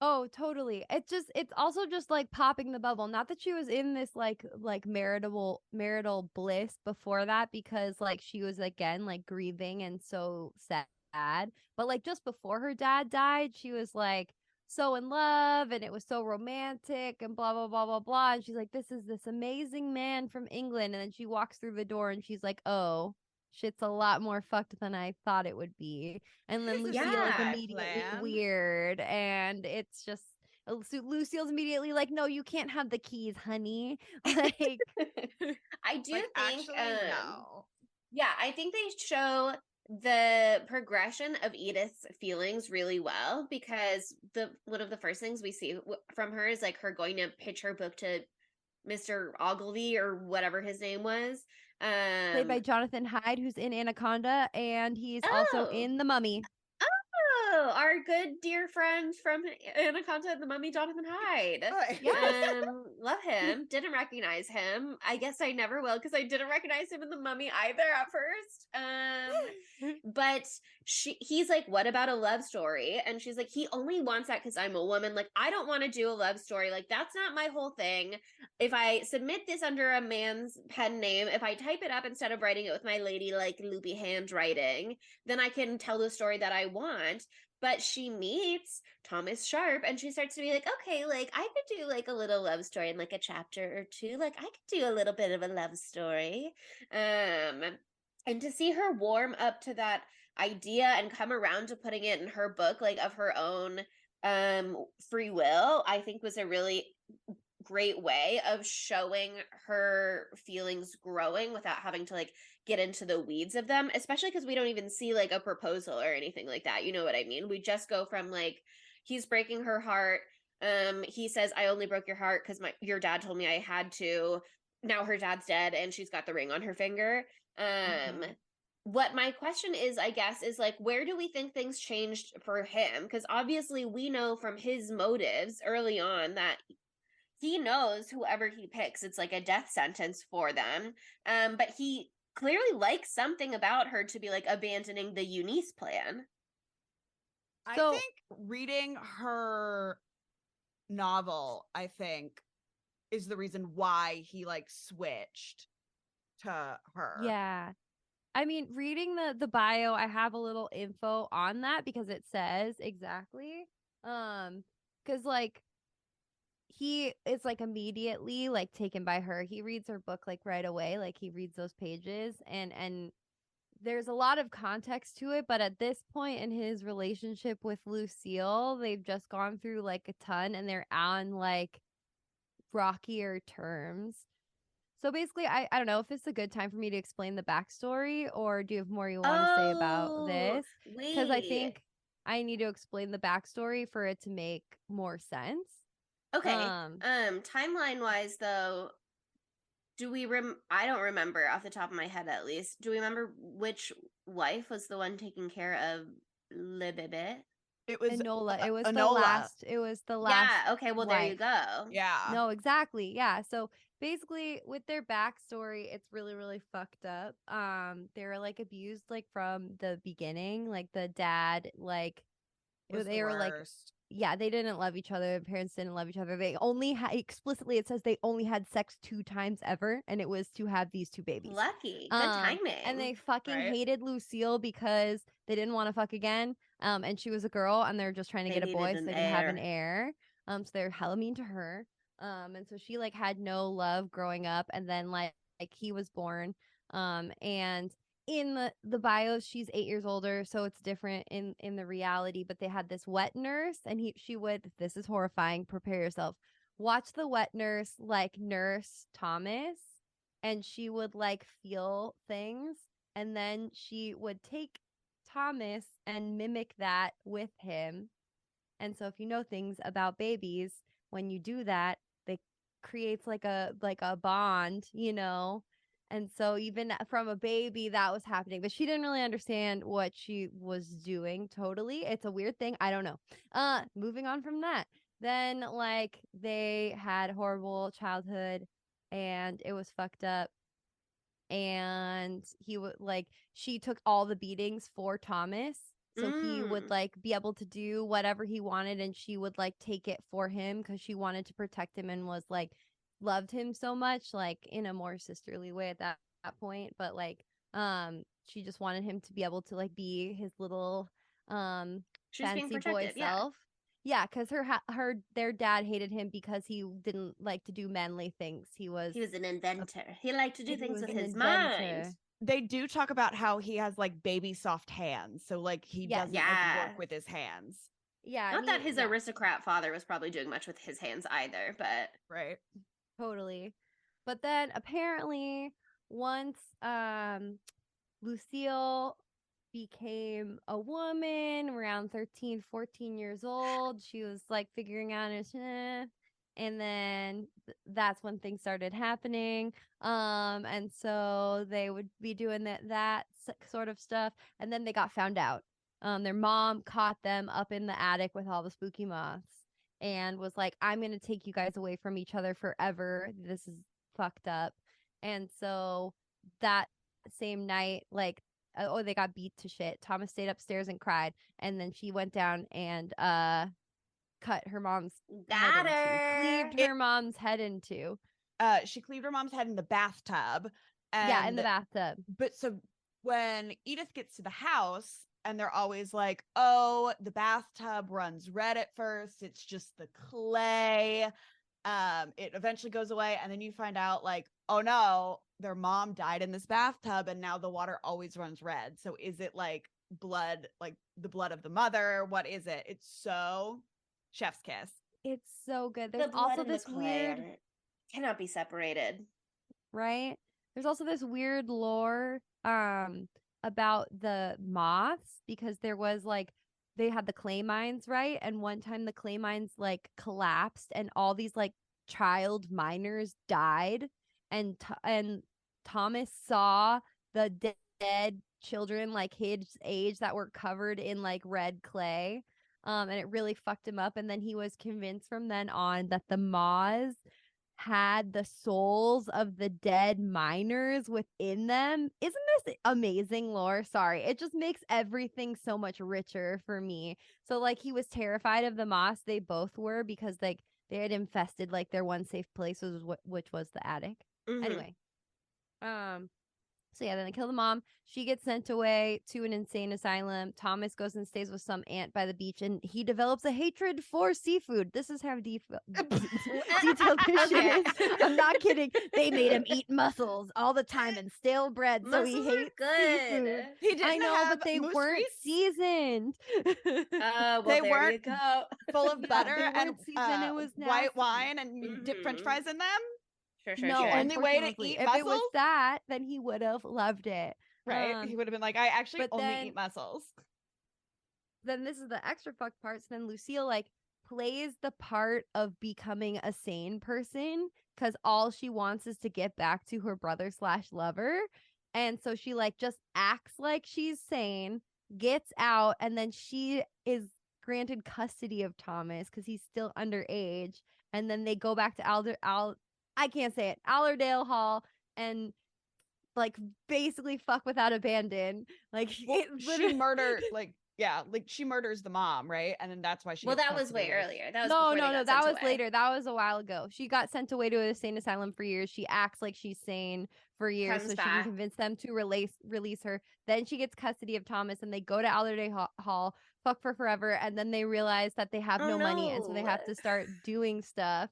Oh, totally. It's also just like popping the bubble. Not that she was in this like marital bliss before that, because like she was again like grieving and so sad. But like just before her dad died, she was like so in love and it was so romantic and blah blah blah blah blah. And she's like, this is this amazing man from England. And then she walks through the door and she's like, oh, shit's a lot more fucked than I thought it would be. And then Lucille is immediately weird, and it's just Lucille's immediately like, no, you can't have the keys, honey. Like I do like, think actually no. Yeah, I think they show the progression of Edith's feelings really well, because one of the first things we see from her is like her going to pitch her book to Mr. Ogilvy or whatever his name was. Played by Jonathan Hyde, who's in Anaconda, and he's also Oh. in The Mummy. Oh, our good dear friend from Anaconda and the Mummy, Jonathan Hyde. Yes. Love him. Didn't recognize him. I guess I never will, because I didn't recognize him in the Mummy either at first. But he's like, what about a love story? And she's like, he only wants that because I'm a woman. Like, I don't want to do a love story. Like, that's not my whole thing. If I submit this under a man's pen name, if I type it up instead of writing it with my lady like loopy handwriting, then I can tell the story that I want. But she meets Thomas Sharp and she starts to be like, okay, like I could do like a little love story in like a chapter or two. Like I could do a little bit of a love story. And to see her warm up to that idea and come around to putting it in her book, like of her own free will, I think was a really great way of showing her feelings growing without having to like get into the weeds of them, especially because we don't even see like a proposal or anything like that. You know what I mean? We just go from like, he's breaking her heart. He says, I only broke your heart because your dad told me I had to. Now her dad's dead and she's got the ring on her finger. What my question is, I guess, is like, where do we think things changed for him? Because obviously we know from his motives early on that he knows whoever he picks, it's like a death sentence for them. But he clearly likes something about her to be like abandoning the Eunice plan. I think reading her novel, I think, is the reason why he like switched to her. Yeah. I mean, reading the bio, I have a little info on that because it says exactly. Because like he is like immediately like taken by her. He reads her book like right away. Like he reads those pages and there's a lot of context to it, but at this point in his relationship with Lucille, they've just gone through like a ton and they're on like rockier terms. So basically, I don't know if it's a good time for me to explain the backstory, or do you have more you want to say about this? Because I think I need to explain the backstory for it to make more sense. Okay. Timeline wise though, do we I don't remember off the top of my head at least. Do we remember which wife was the one taking care of Le Bébé? It was Enola. It was Enola. the last. It was the last. Yeah. Okay. Well, there you go. Yeah. No, exactly. Yeah. So basically, with their backstory, it's really, really fucked up. They were like abused like from the beginning. Like the dad, like they were like, yeah, they didn't love each other. Their parents didn't love each other. They only had explicitly it says they only had sex 2 times ever, and it was to have these 2 babies. Lucky. Good timing. And they fucking hated Lucille because they didn't want to fuck again. And she was a girl, and they're just trying to get a boy so they could have an heir. So they're hella mean to her. And so she like had no love growing up, and then like he was born. And in the bios, she's 8 years older, so it's different in the reality. But they had this wet nurse, and she would. This is horrifying. Prepare yourself. Watch the wet nurse like nurse Thomas, and she would like feel things, and then she would take Thomas and mimic that with him. And so, if you know things about babies, when you do that, they creates like a bond, you know. And so even from a baby that was happening, but she didn't really understand what she was doing totally. It's a weird thing. I don't know. Moving on from that. Then like they had horrible childhood and it was fucked up. And he would like she took all the beatings for Thomas. So he would like be able to do whatever he wanted and she would like take it for him because she wanted to protect him and was like loved him so much, like in a more sisterly way at that point. But like she just wanted him to be able to like be his little fancy boy self. Yeah, because their dad hated him because he didn't like to do manly things. He was an inventor. He liked to do things with his mind. They do talk about how he has like baby soft hands, so like he doesn't like, work with his hands. Yeah, not that his aristocrat father was probably doing much with his hands either, but totally. But then apparently once Lucille became a woman around 13, 14 years old. She was like figuring out it, and then that's when things started happening. And so they would be doing that sort of stuff, and then they got found out. Their mom caught them up in the attic with all the spooky moths and was like, I'm gonna take you guys away from each other forever. This is fucked up. And so that same night, like, they got beat to shit. Thomas stayed upstairs and cried, and then she went down and cut her mom's Got head her. cleaved her mom's head into. She cleaved her mom's head in the bathtub. Yeah, in the bathtub. But so when Edith gets to the house, and they're always like, oh, the bathtub runs red at first. It's just the clay. It eventually goes away. And then you find out, like, oh no, their mom died in this bathtub, and now the water always runs red. So is it like blood, like the blood of the mother? What is it? It's so chef's kiss. It's so good. The There's blood also and the this clay weird, cannot be separated. right? There's also this weird lore about the moths, because there was like, they had the clay mines, right? And one time the clay mines like collapsed and all these like child miners died, and Thomas saw the dead children like his age that were covered in like red clay. And it really fucked him up, and then he was convinced from then on that the moths had the souls of the dead miners within them. Isn't this amazing lore? Sorry, it just makes everything so much richer for me. So like, he was terrified of the moths. They both were, because like they had infested like their one safe place, which was the attic. Mhm. Anyway, so yeah, then they kill the mom. She gets sent away to an insane asylum. Thomas goes and stays with some aunt by the beach, and he develops a hatred for seafood. This is how detailed this shit is. I'm not kidding. They made him eat mussels all the time and stale bread, so he Mussels are hates good. seafood. He didn't I know, have but they moose weren't grease seasoned. Well, They there you weren't go. full of Yeah, butter they and weren't seasoned. It was white nasty. wine, and you dip French Mhm. fries in them. Sure. No, Only way to unfortunately, eat if it was mussels? that, then he would have loved it. Right? He would have been like, I actually but only then- eat mussels. Then this is the extra fucked part. So then Lucille like plays the part of becoming a sane person, because all she wants is to get back to her brother / lover. And so she like just acts like she's sane, gets out, and then she is granted custody of Thomas because he's still underage. And then they go back to I can't say it, Allerdale Hall, and like basically fuck without abandon. Like, Well, it she literally- murdered, like, yeah, like she murders the mom, right? And then that's why she Well, gets that was way custody of- earlier. That was no, before they got that sent was away. later. That was a while ago. She got sent away to a insane asylum for years. She acts like she's sane for years, Comes so she can back. convince them to release her. Then she gets custody of Thomas, and they go to Allerdale Hall, fuck for forever, and then they realize that they have Oh, no money, and so they have no. to start doing stuff.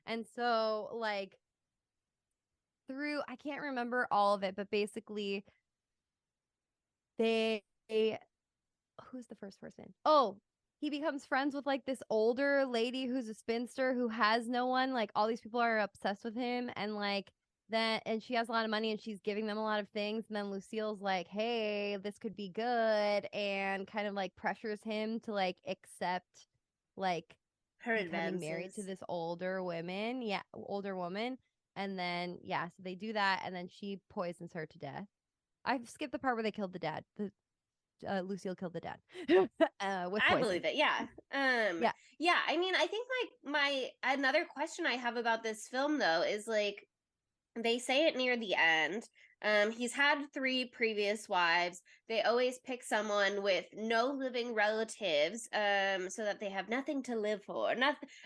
And so, like, I can't remember all of it, but basically, who's the first person? Oh, he becomes friends with like this older lady who's a spinster who has no one. Like, all these people are obsessed with him, and like and she has a lot of money and she's giving them a lot of things. And then Lucille's like, hey, this could be good, and kind of like pressures him to like accept like Her becoming married to advances. this older woman. And then so they do that, and then she poisons her to death. I've skipped the part where they killed the dad. Lucille killed the dad. With I poison. believe it. Yeah. Yeah. Yeah. I mean, I think like another question I have about this film though is like, they say it near the end. He's had 3 previous wives. They always pick someone with no living relatives, so that they have nothing to live for,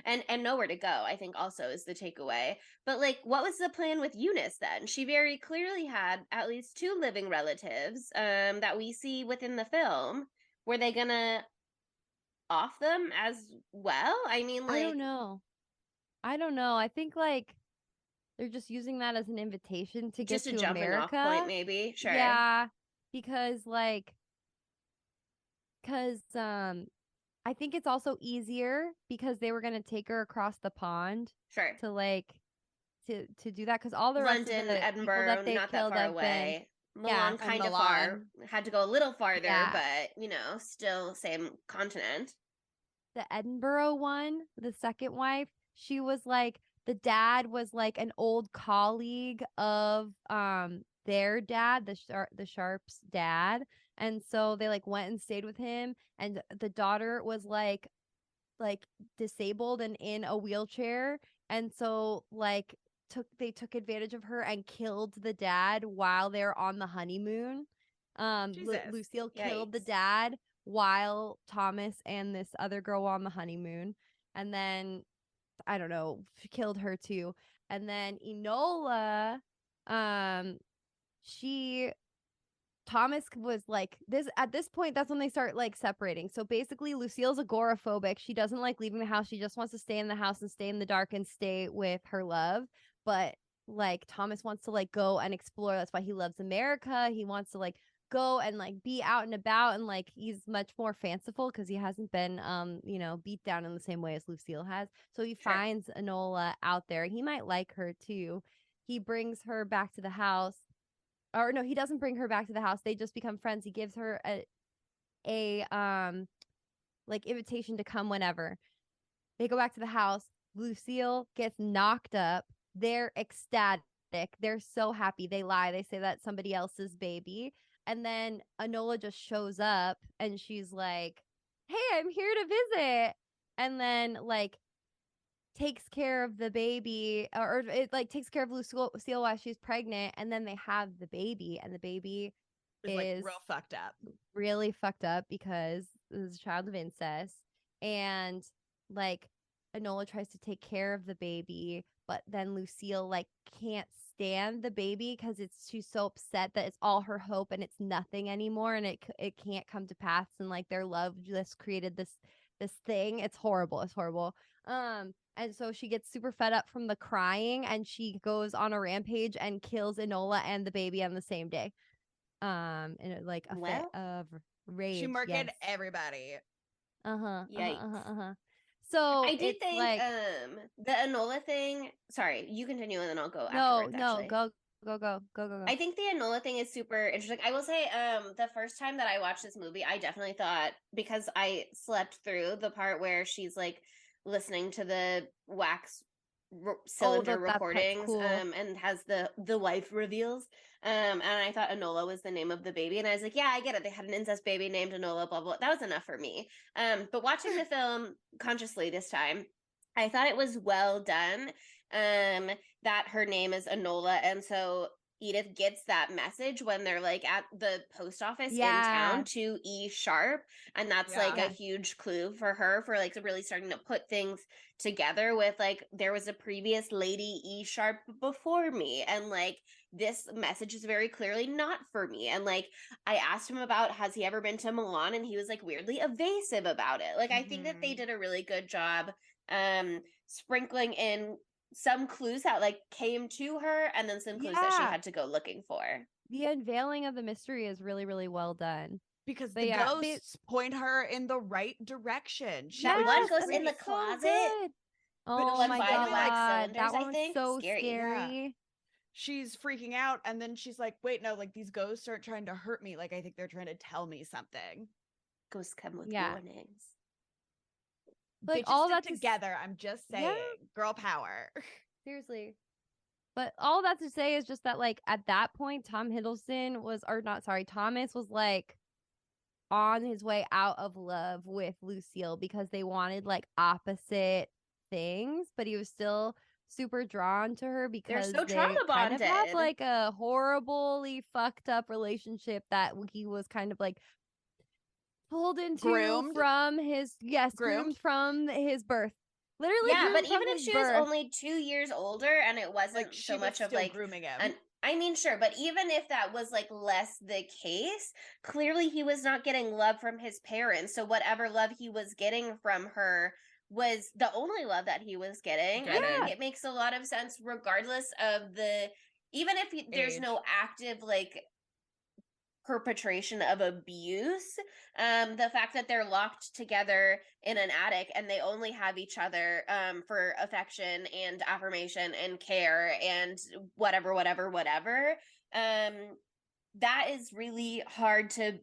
and nowhere to go, I think also is the takeaway. But like, what was the plan with Eunice then? She very clearly had at least 2 living relatives, that we see within the film. Were they gonna off them as well? I mean, like, I don't know. I think like they're just using that as an invitation to get just a to jumping America. off point, maybe. Sure. Yeah, because I think it's also easier because they were gonna take her across the pond Sure. to like to do that, because all the rest London, of the Edinburgh, people that they not that killed far have been away. Milan and kind of far. Milan. Had to go a little farther, Yeah. but still same continent. The Edinburgh one, the second wife, she was like, the dad was like an old colleague of their dad, the Sharp's dad, and so they like went and stayed with him, and the daughter was like disabled and in a wheelchair, and so like they took advantage of her and killed the dad while they're on the honeymoon. Jesus. Lucille killed the Yikes. dad while Thomas and this other girl were on the honeymoon, and then I don't know, killed her too. And then Enola, she Thomas was like this at this point. That's when they start like separating. So basically, Lucille's agoraphobic. She doesn't like leaving the house. She just wants to stay in the house and stay in the dark and stay with her love. But like Thomas wants to like go and explore. That's why he loves America. He wants to like go and like be out and about, and like he's much more fanciful because he hasn't been beat down in the same way as Lucille has. So he Sure. finds Enola out there. He might like her too. He brings her back to the house, or no, he doesn't bring her back to the house. They just become friends. He gives her a like invitation to come whenever. They go back to the house. Lucille gets knocked up. They're ecstatic. They're so happy. They lie. They say that's somebody else's baby. And then Enola just shows up and she's like, "Hey, I'm here to visit." And then like takes care of the baby, or it like takes care of Lucille while she's pregnant, and then they have the baby, and the baby It's like is real fucked up. really fucked up because it was a child of incest. And like Enola tries to take care of the baby, but then Lucille like can't stand the baby because she's so upset that it's all her hope and it's nothing anymore, and it can't come to pass, and like their love just created this thing. It's horrible. It's horrible. And so she gets super fed up from the crying, and she goes on a rampage and kills Enola and the baby on the same day. In like a fit of rage. She murdered yes. everybody. Uh-huh. So I do it's think like the Enola thing. Sorry, you continue and then I'll go no, afterwards. Actually, go. I think the Enola thing is super interesting. I will say, the first time that I watched this movie, I definitely thought, because I slept through the part where she's like listening to the wax cylinder that part's recordings, cool. and has the wife reveals, and I thought Enola was the name of the baby, and I was like, yeah, I get it. They had an incest baby named Enola, blah blah. That was enough for me. But watching the film consciously this time, I thought it was well done. That her name is Enola, and so Edith gets that message when they're like at the post office in town to E Sharp, and that's like a huge clue for her for like really starting to put things together with like there was a previous lady E Sharp before me, and like this message is very clearly not for me. And like I asked him about has he ever been to Milan, and he was like weirdly evasive about it. Like I think that they did a really good job sprinkling in some clues that like came to her, and then some clues that she had to go looking for. The unveiling of the mystery is really, really well done. Because the ghosts point her in the right direction. That one goes in the closet. Oh my god, that one was so scary. scary. Yeah. She's freaking out, and then she's like, wait, no, like these ghosts aren't trying to hurt me. Like I think they're trying to tell me something. Ghosts come with warnings. Like all that together, I'm just saying. Girl power. Seriously. But all that to say is just that like at that point Thomas was like on his way out of love with Lucille because they wanted like opposite things, but he was still super drawn to her because they're so they trauma kind bonded. of have like a horribly fucked up relationship that he was kind of like pulled into groomed from his groomed from his birth. Literally, yeah, but even if she was only 2 years older and it wasn't like, so much of like grooming him. I mean, sure, but even if that was like less the case, clearly he was not getting love from his parents. So whatever love he was getting from her was the only love that he was getting. I think it makes a lot of sense, regardless of even if there's no active like perpetration of abuse, the fact that they're locked together in an attic and they only have each other for affection and affirmation and care and whatever that is really hard to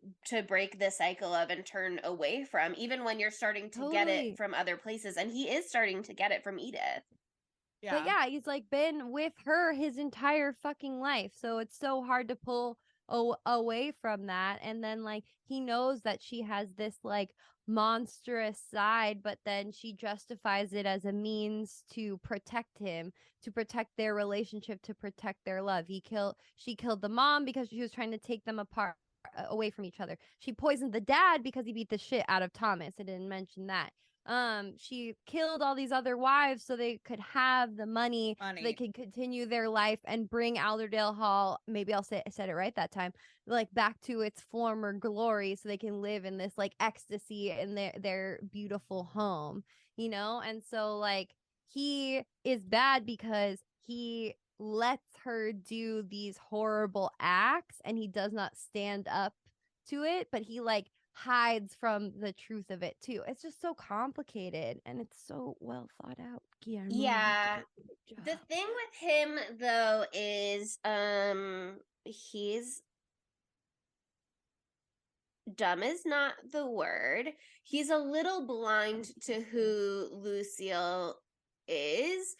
break the cycle of and turn away from, even when you're starting to get it Totally. from other places. And he is starting to get it from Edith. But yeah, he's like been with her his entire fucking life. So it's so hard to pull away from that. And then like he knows that she has this like monstrous side, but then she justifies it as a means to protect him, to protect their relationship, to protect their love. She killed the mom because she was trying to take them apart away from each other. She poisoned the dad because he beat the shit out of Thomas. I didn't mention that. She killed all these other wives so they could have the money, so they could continue their life and bring Alderdale Hall, maybe I said it right that time, like back to its former glory, so they can live in this like ecstasy in their beautiful home, you know. And so like he is bad because he lets her do these horrible acts and he does not stand up to it, but he like hides from the truth of it too. It's just so complicated and it's so well thought out. Guillermo, Yeah. The thing with him though is he's dumb is not the word. He's a little blind to who Lucille is.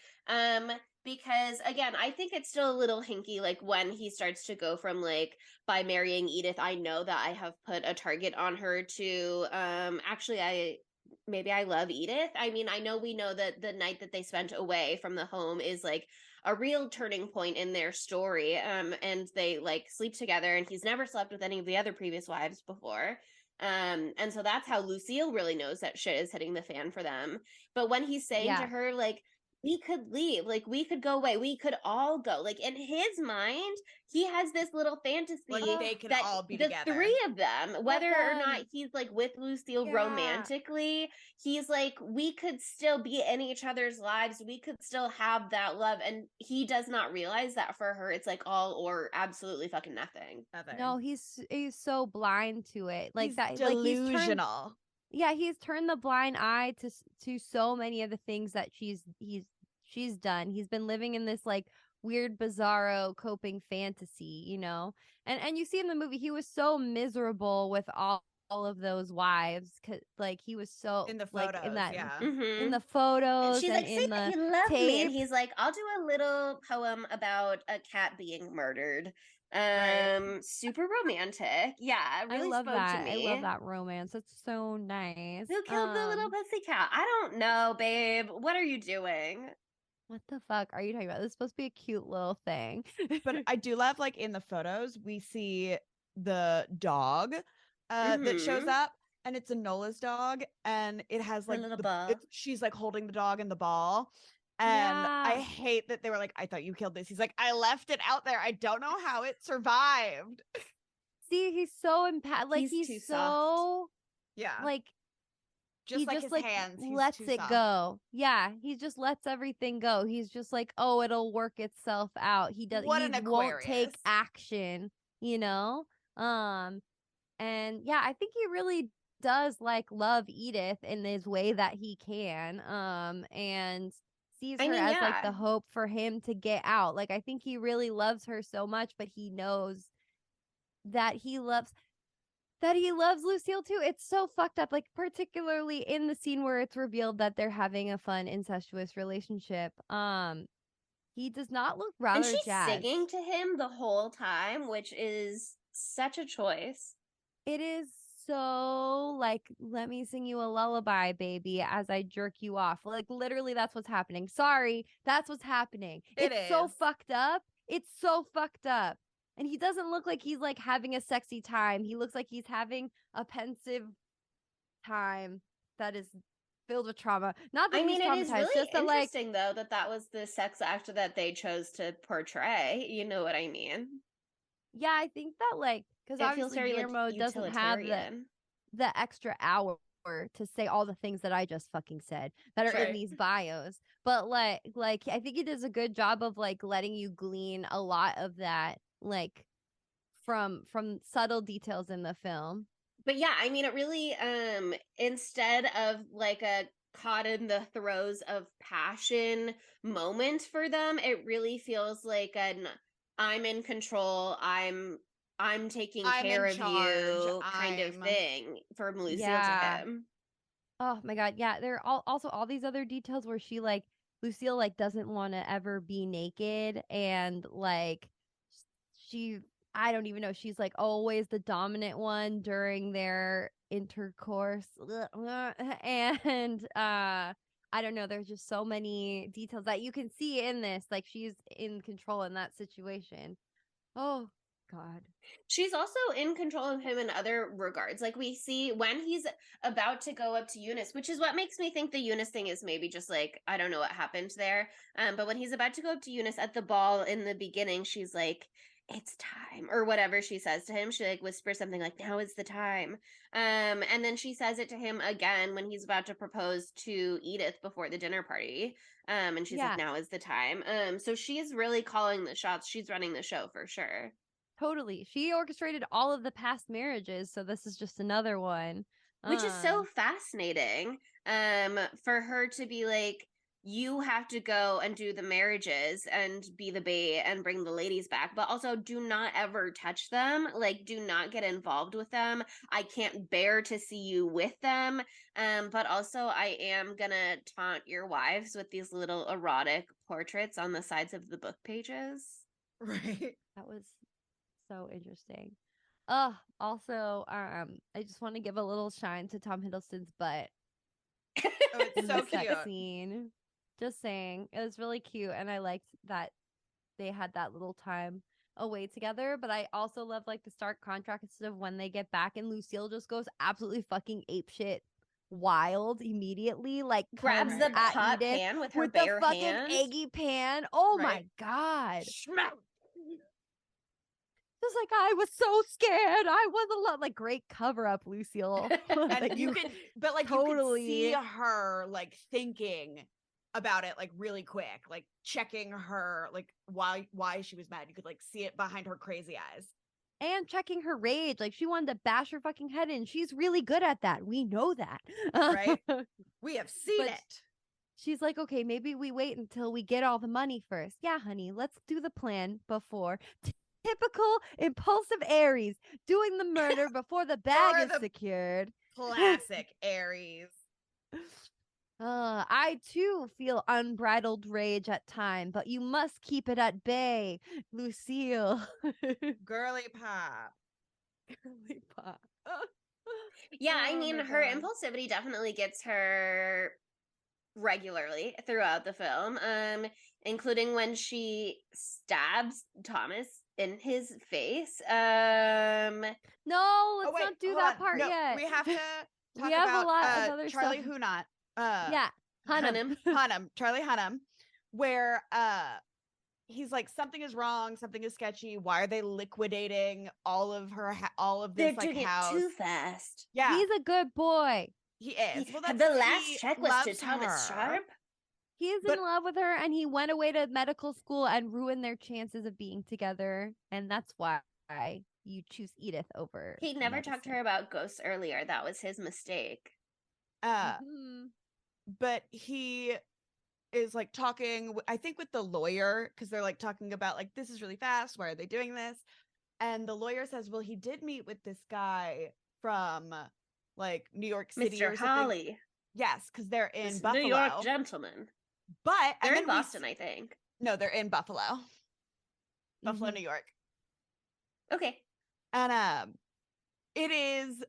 Because again, I think it's still a little hinky, like when he starts to go from like, by marrying Edith, I know that I have put a target on her, to actually I love Edith. I mean, we know that the night that they spent away from the home is like a real turning point in their story. And they like sleep together, and he's never slept with any of the other previous wives before. And so that's how Lucille really knows that shit is hitting the fan for them. But when he's saying to her, like, we could leave, like we could go away, we could all go, like in his mind he has this little fantasy like they can that all be the together. three of them, whether or not he's like with Lucille romantically, he's like, we could still be in each other's lives, we could still have that love. And he does not realize that for her it's like all or absolutely fucking nothing. No, he's so blind to it, like he's that, delusional. He's turned the blind eye to so many of the things that she's done. He's been living in this like weird bizarro coping fantasy, you know. And you see in the movie he was so miserable with all of those wives, like he was so in the like photos, in that Mm-hmm. in the photos And she's and like, say in that the you love me, and tape. he's like, I'll do a little poem about a cat being murdered. Super romantic. Yeah, it really spoke to me. I love that romance. It's so nice. Who killed the little pussy cat? I don't know, babe. What are you doing? What the fuck are you talking about? This is supposed to be a cute little thing. But I do love, like, in the photos we see the dog that shows Mm-hmm. up, and it's a Nola's dog, and it has like Her little ball. she's like holding the dog and the ball. And I Yeah. hate that they were like, I thought you killed this. He's like, I left it out there, I don't know how it survived. See, he's so like He's too so soft. Yeah, like just he like just his like hands, he's lets too it soft. go. Yeah, he just lets everything go. He's just like, oh, it'll work itself out. He What an won't take Aquarius. action, you know? And yeah, I think he really does like love Edith in his way that he can. And sees her as like the hope for him to get out. Like I think he really loves her so much, but he knows that he loves Lucille too. It's so fucked up, like particularly in the scene where it's revealed that they're having a fun incestuous relationship. He does not look rather and she's jazzed. singing to him the whole time, which is such a choice. It is so like, let me sing you a lullaby, baby, as I jerk you off. Like literally that's what's happening. Sorry, that's what's happening. It's so fucked up. It's so fucked up. And he doesn't look like he's like having a sexy time. He looks like he's having a pensive time that is filled with trauma. Not that he's traumatized, it is really just that like interesting though that was the sex act that they chose to portray. You know what I mean? yeah, I think that like because It feels obviously very Guillermo like doesn't have utilitarian. the extra hour to say all the things that I just fucking said that are in these bios. But like I think he does a good job of like letting you glean a lot of that like from subtle details in the film. But yeah, I mean it really instead of like a caught in the throes of passion moment for them, it really feels like an I'm in control, I'm I'm taking I'm care in of charge. you kind of I'm thing from Lucille Yeah. to him. Oh my God. Yeah. There are also all these other details where she like Lucille like doesn't want to ever be naked and like she I don't even know. She's like always the dominant one during their intercourse. And I don't know. There's just so many details that you can see in this. Like she's in control in that situation. Oh God. She's also in control of him in other regards. Like we see when he's about to go up to Eunice, which is what makes me think the Eunice thing is maybe just like, I don't know what happened there. But when he's about to go up to Eunice at the ball in the beginning, she's like, it's time, or whatever she says to him. She like whispers something like, now is the time. And then she says it to him again when he's about to propose to Edith before the dinner party. And she's Yeah. like, now is the time. So she's really calling the shots. She's running the show for sure. Totally. She orchestrated all of the past marriages, so this is just another one. Which is so fascinating. For her to be like, you have to go and do the marriages and be the bait and bring the ladies back, but also do not ever touch them. Like, do not get involved with them. I can't bear to see you with them. But also I am gonna taunt your wives with these little erotic portraits on the sides of the book pages. right. That was so interesting. Also, I just want to give a little shine to Tom Hiddleston's butt Oh, it's in so the sex cute. scene. Just saying, it was really cute, and I liked that they had that little time away together. But I also love like the stark contrast of when they get back, and Lucille just goes absolutely fucking apeshit wild immediately, like Grabs comes the at pot Edith pan with her with bare the fucking hands. eggy pan. Oh my Right. God. Schmouth. Just like I was so scared. I was alone. Like great cover up, Lucille. And That you can, but like totally you could see her like thinking about it like really quick, like checking her like why she was mad. You could like see it behind her crazy eyes. and checking her rage. Like she wanted to bash her fucking head in. She's really good at that. We know that. Right. We have seen But it. she's like, okay, maybe we wait until we get all the money first. Yeah, honey, let's do the plan before. Typical impulsive Aries doing the murder before the bag Or is the secured. Classic Aries. I too feel unbridled rage at time, but you must keep it at bay, Lucille. Girly pop. Girly pop. Yeah, I Oh mean, my her God. impulsivity definitely gets her regularly throughout the film, including when she stabs Thomas in his face. No, let's Oh wait, not do hold that on. part No, yet. we have to We talk have about a lot of other Charlie stuff. Hunnam. Yeah, Hunnam. Hunnam. Charlie Hunnam, where he's like, something is wrong, something is sketchy. Why are they liquidating all of They're this like doing house? it too fast. Yeah, He's a good boy. he is. Well, that's The last he check was to loves Thomas her. Sharp. He's But- in love with her, and he went away to medical school and ruined their chances of being together. And that's why you choose Edith over. He never talked to her about ghosts earlier. That was his mistake. Mhm. But he is like talking, I think, with the lawyer, because they're like talking about like, this is really fast. Why are they doing this? And the lawyer says, well, he did meet with this guy from like New York City or Mr. something. Holly. Yes, because they're in This Buffalo. New York gentleman. But They're and in then we Boston, I think. No, they're in Buffalo. Buffalo, Mhm. New York. Okay. And it is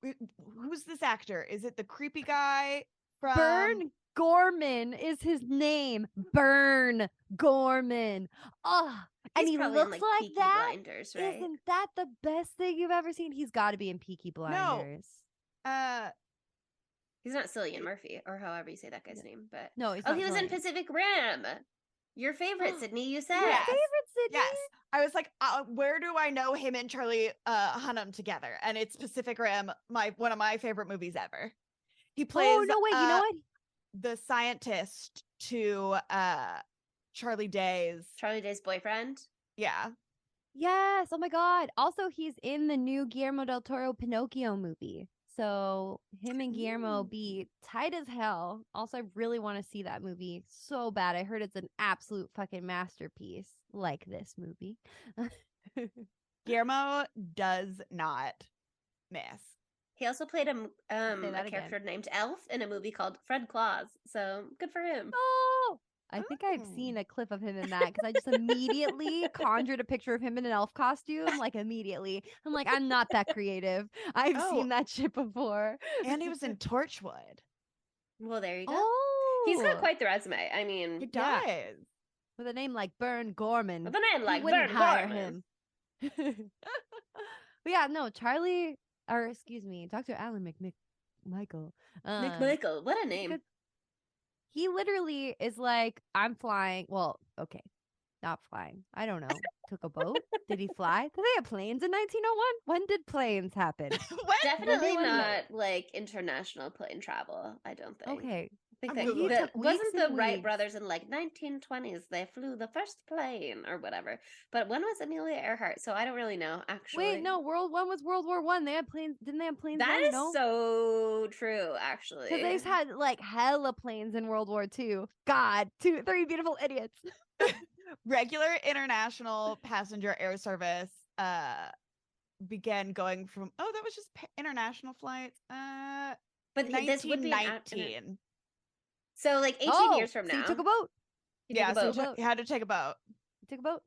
who's this actor? Is it the creepy guy from Burn Gorman is his name. Burn Gorman. Oh, and He's he probably in, looks like, like Peaky that. Blinders, right? Isn't that the best thing you've ever seen? He's got to be in Peaky Blinders. He's not Cillian Murphy, or however you say that guy's name, but No, he's oh, not he was in Cillian. Pacific Rim. Your favorite, Sydney. You said. Your Yes. favorite, Sydney? Yes. I was like, where do I know him and Charlie Hunnam together? And it's Pacific Rim, one of my favorite movies ever. He plays Oh, no, wait, you know what? the scientist to Charlie Day's boyfriend. Yeah. Yes. Oh my God. Also, he's in the new Guillermo del Toro Pinocchio movie. So him and Guillermo Ooh. be tight as hell. Also, I really want to see that movie so bad. I heard it's an absolute fucking masterpiece, like this movie. Guillermo does not miss. He also played Say that a character named Elf in a movie called Fred Claus. So good for him. Oh, I think I've Oh. seen a clip of him in that because I just immediately conjured a picture of him in an elf costume. Like immediately, I'm like, I'm not that creative. I've Oh. seen that shit before. And he was in Torchwood. Well, there you go. Oh, He's got quite the resume. I mean, He Yeah. does. with a name like Bern Gorman. with a name Who like wouldn't Vern hire Gorman. him? But yeah, no, Charlie, or excuse me, Dr. Alan McMichael. McMichael, what a name. because he literally is like, I'm flying. Well, okay, not flying. I don't know. Took a boat. Did he fly? Did they have planes in 1901? When did planes happen? What? Definitely Anyone know? not like international plane travel, I don't think. Okay. I I'm think Googling. that Took weeks wasn't the and Wright weeks. brothers in like 1920s. They flew the first plane or whatever. But when was Amelia Earhart? So I don't really know actually. Wait, no, World One was World War One. They had planes. Didn't they have planes That then? is No. so true, actually. Because they had like hella planes in World War II. God, three beautiful idiots. Regular international passenger air service began going from that was just international flights. But this would be 1919. so like 18 Oh, years from so now. he took a boat. He took a so boat. he had to take a boat. He took a boat.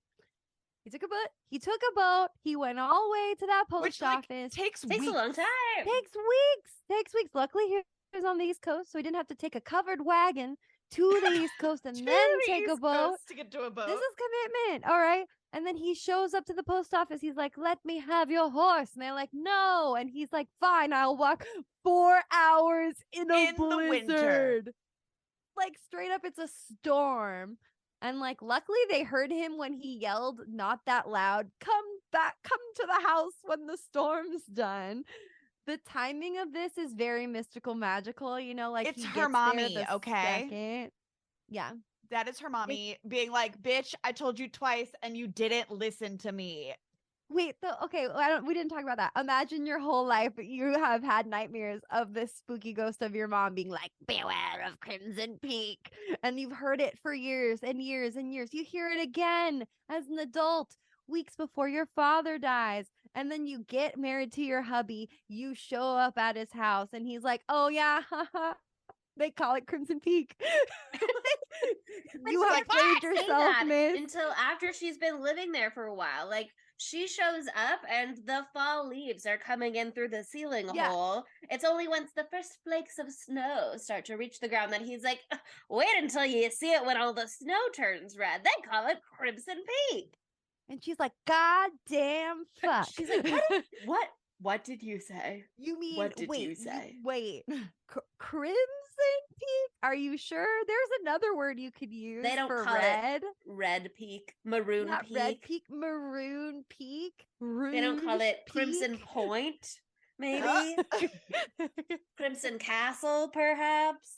He took a boat. He took a boat. He went all the way to that post Which like office. takes Takes weeks. a long time. Takes weeks. Takes weeks. Luckily, he was on the East Coast, so he didn't have to take a covered wagon to the East Coast and To then the take a East boat. Coast to get to a boat. This is commitment. All right. And then he shows up to the post office. He's like, let me have your horse. And they're like, no. And he's like, fine, I'll walk 4 hours in In the winter. blizzard. Like straight up, it's a storm. And like, luckily they heard him when he yelled, not that loud, come back, come to the house when the storm's done. The timing of this is very mystical, magical, you know, like It's he her gets there mommy, the okay? second. Yeah. That is her mommy being like, bitch, I told you twice and you didn't listen to me. Wait, okay, we didn't talk about that. Imagine your whole life you have had nightmares of this spooky ghost of your mom being like, beware of Crimson Peak. And you've heard it for years and years and years. You hear it again as an adult, weeks before your father dies. And then you get married to your hubby. You show up at his house and he's like, oh yeah, haha. They call it Crimson Peak. You have played Say yourself, that miss. until after she's been living there for a while. Like she shows up and the fall leaves are coming in through the ceiling Yeah. hole. It's only once the first flakes of snow start to reach the ground that he's like, wait until you see it when all the snow turns red. They call it Crimson Peak. And she's like, God damn fuck. She's like, what did you say? You mean, What did wait, you say? wait, Crimson Peak? Are you sure? There's another word you could use They don't for call red. it Red Peak, Maroon Not Peak. Red Peak, Maroon Peak. They don't call Rouge it Crimson Peak. Point, maybe? Crimson Castle, perhaps?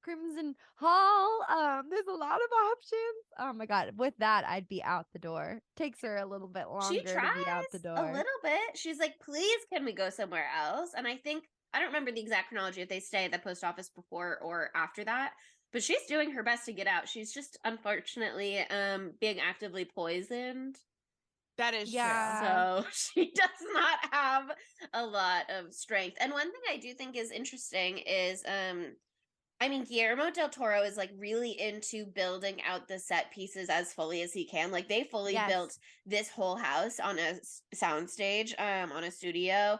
Crimson Hall. There's a lot of options. Oh my god. With that, I'd be out the door. Takes her a little bit longer She to tries be out the door. a little bit. She's like, please, can we go somewhere else? And I think, I don't remember the exact chronology if they stay at the post office before or after that, but she's doing her best to get out. She's just unfortunately being actively poisoned. That is Yeah. So she does not have a lot of strength. And one thing I do think is interesting is I mean, Guillermo del Toro is like really into building out the set pieces as fully as he can. Like they fully Yes. built this whole house on a soundstage, on a studio.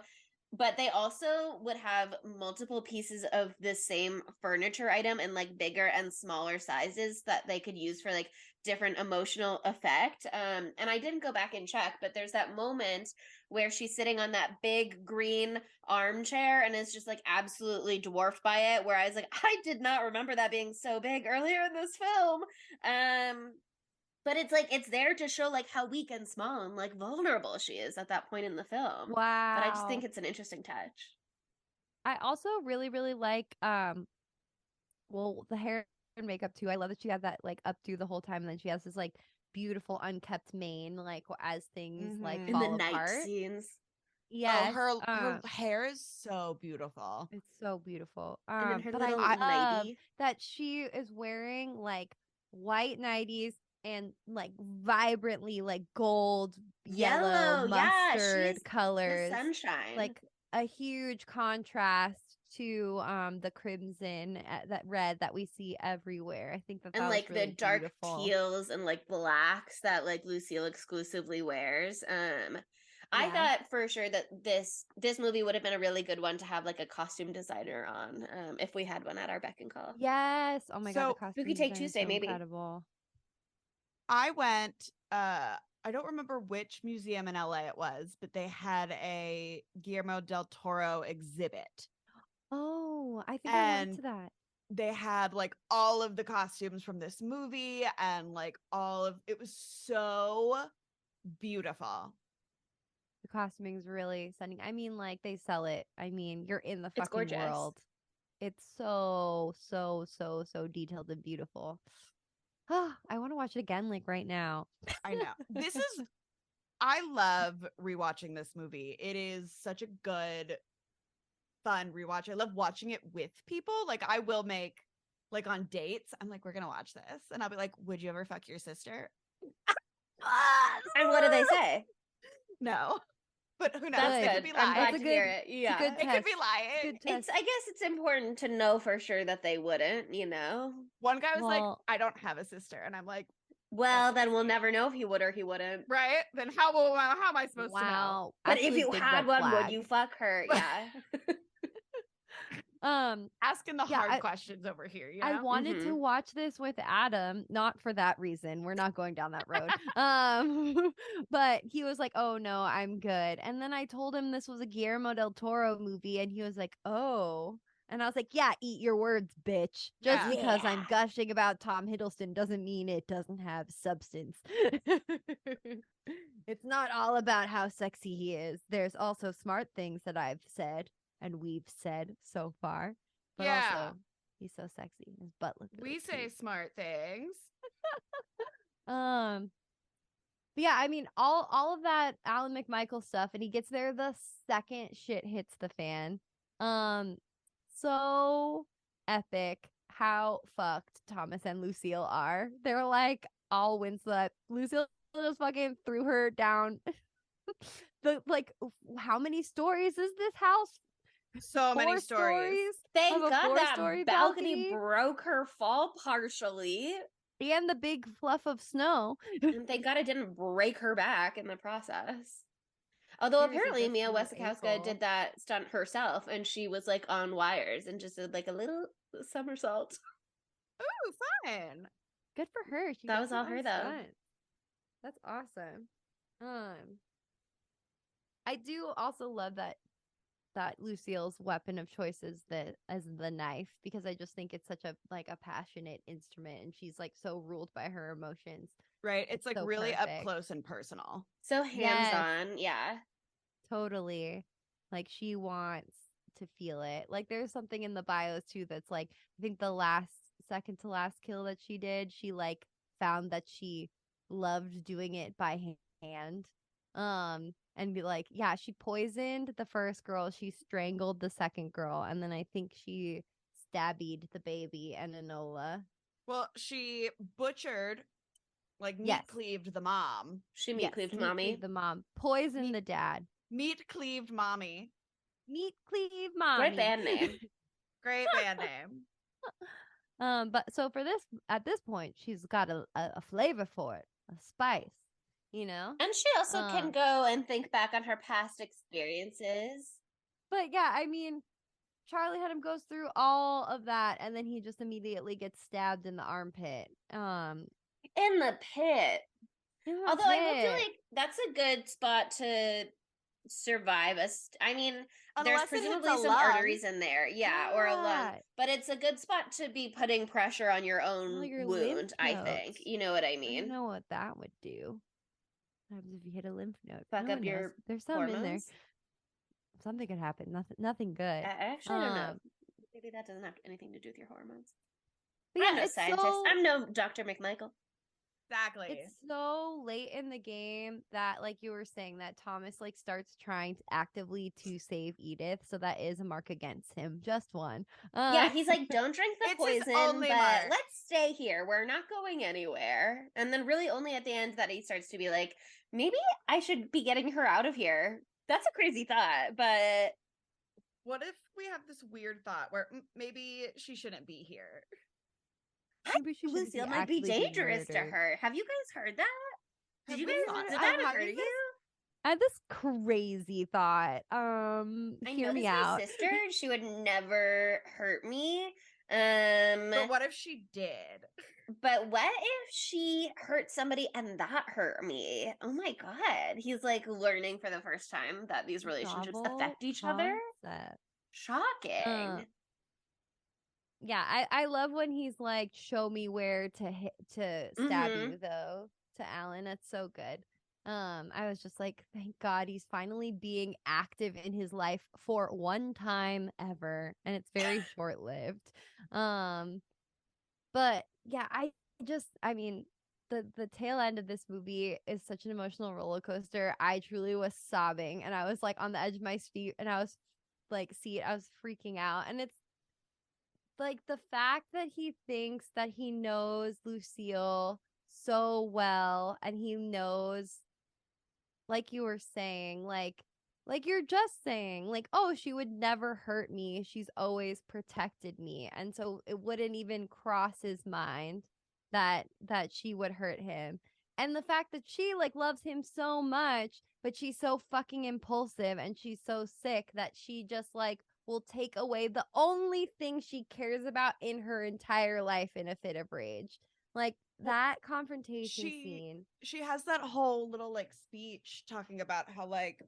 But they also would have multiple pieces of the same furniture item in like bigger and smaller sizes that they could use for like different emotional effect. And I didn't go back and check, but there's that moment where she's sitting on that big green armchair and is just like absolutely dwarfed by it. Where I was like, I did not remember that being so big earlier in this film. But it's like it's there to show like how weak and small and like vulnerable she is at that point in the film. Wow. But I just think it's an interesting touch. I also really, really like well, the hair and makeup too. I love that she had that like updo the whole time, and then she has this like beautiful unkept mane, like as things like Mhm. In fall the night apart. scenes. Yes. Her hair is so beautiful. It's so beautiful. And then her But I little love nightie. that she is wearing like white nighties and like vibrantly like gold, yellow, yeah, mustard she's the colors. sunshine. Like a huge contrast to the crimson, that red that we see everywhere. I think that and was like really the dark beautiful. teals and like blacks that like Lucille exclusively wears. I Yeah. thought for sure that this movie would have been a really good one to have like a costume designer on, if we had one at our beck and call. Yes. Oh my god, the So, costume Spooky Take design is Tuesday, so maybe. incredible. I went, I don't remember which museum in LA it was, but they had a Guillermo del Toro exhibit. Oh, I think I went And to that. they had like all of the costumes from this movie and like it was so beautiful. The costuming is really stunning. I mean, like they sell it. I mean, you're in the It's fucking gorgeous. world. It's so detailed and beautiful. I want to watch it again, like right now. I know. I love rewatching this movie. It is such a good, fun rewatch. I love watching it with people. Like I will make, like on dates, I'm like, we're gonna watch this. And I'll be like, would you ever fuck your sister? And what do they say? No. But who knows? That's They good. could be I'm lying. glad It's a to good- hear it. It's a Yeah. good It could be test. lying. Good test. I guess it's important to know for sure that they wouldn't, you know? One guy was like, Well- I don't have a sister. And I'm like, Well, then we'll never know if he would or he wouldn't. right? Then how am I supposed to know? Wow. But if Absolute you big had red one, would flag. you fuck her? Yeah. Asking the Yeah, hard questions over here. You know? I wanted to Mhm. watch this with Adam, not for that reason. We're not going down that road. But he was like, "Oh no, I'm good." And then I told him this was a Guillermo del Toro movie, and he was like, "Oh." And I was like, "Yeah, eat your words, bitch. Just Yeah. because I'm Yeah. gushing about Tom Hiddleston doesn't mean it doesn't have substance." It's not all about how sexy he is. There's also smart things that I've said and we've said so far. But Yeah. also, he's so sexy. His butt looks We say smart things. but yeah, I mean all of that Alan McMichael stuff, and he gets there the second shit hits the fan. So epic how fucked Thomas and Lucille are. They're like all windswept. Lucille just fucking threw her down. How many stories is this house? So many 4 stories. Thank Of a God that 4-story balcony balcony? broke her fall partially. And the big fluff of snow. And thank God it didn't break her back in the process. Although Seriously, apparently just Mia her Wasikowska ankle. did that stunt herself, and she was like on wires and just did like a little somersault. Ooh, fun. Good for her. She That got was some all her, nice though. stunts. That's awesome. I do also love that Lucille's weapon of choice is the knife, because I just think it's such a passionate instrument, and she's like so ruled by her emotions. Right. It's like so really up perfect. close and personal. So Yes. hands-on, yeah. Totally. Like she wants to feel it. Like there's something in the bios too that's like, I think the second to last kill that she did, she like found that she loved doing it by hand. And be like, yeah, she poisoned the first girl, she strangled the second girl, and then I think she stabbied the baby and Enola. Well, she butchered, like Yes. meat-cleaved the mom. She meat-cleaved mommy. Meat-cleaved the mom. Poisoned Meat- the dad. Meat-cleaved mommy. Meat-cleaved mommy. Great band name. Great band name. But so for this, at this point, she's got a flavor for it, a spice, you know? And she also can go and think back on her past experiences. But yeah, I mean, Charlie Hunnam goes through all of that, and then he just immediately gets stabbed in the armpit. In the pit. Although I will feel like that's a good spot to survive I mean, there's Unless it hits presumably a some lung. arteries in there, or a lung, Yeah. but it's a good spot to be putting pressure on your own Well, your lymph wound, I nodes. think. You know what I I mean? don't know what that would do. What happens if you hit a lymph node? Fuck No up one your knows. There's some in there. hormones? Something could happen. Nothing good. Actually, I don't know. Um, Maybe that doesn't have anything to do with your hormones. But I'm yeah, no it's scientist. so I'm no Dr. McMichael. Exactly. It's so late in the game that, like you were saying, that Thomas like starts trying to actively to save Edith. So that is a mark against him. Just one. Yeah, he's like, don't drink the It's his poison, only but mark. let's stay here. We're not going anywhere. And then really only at the end that he starts to be like, maybe I should be getting her out of here. That's a crazy thought, but What if we have this weird thought where maybe she shouldn't be here? Maybe she shouldn't Lucille might be actually being dangerous to murdered. her. Have you guys heard that? Did Have you we guys thought did of that occur having to this? you? I had this crazy thought. I Hear me noticed my out. sister, she would never hurt me. But what if she did? But what if she hurt somebody and that hurt me? Oh my god. He's like learning for the first time that these relationships Novel affect each other. concept. Shocking. Yeah, I love when he's like, "Show me where to hit to stab you," though, to Alan. That's so good. I was just like, thank God he's finally being active in his life for one time ever, and it's very short lived. But yeah, I mean, the tail end of this movie is such an emotional roller coaster. I truly was sobbing, and I was like on the edge of my seat, and I was freaking out, and it's like the fact that he thinks that he knows Lucille so well, and he knows, like you were saying, like you're just saying, like, oh, she would never hurt me, she's always protected me, and so it wouldn't even cross his mind that she would hurt him. And the fact that she like loves him so much, but she's so fucking impulsive and she's so sick that she just like will take away the only thing she cares about in her entire life in a fit of rage. Like that confrontation scene. She has that whole little like speech talking about how like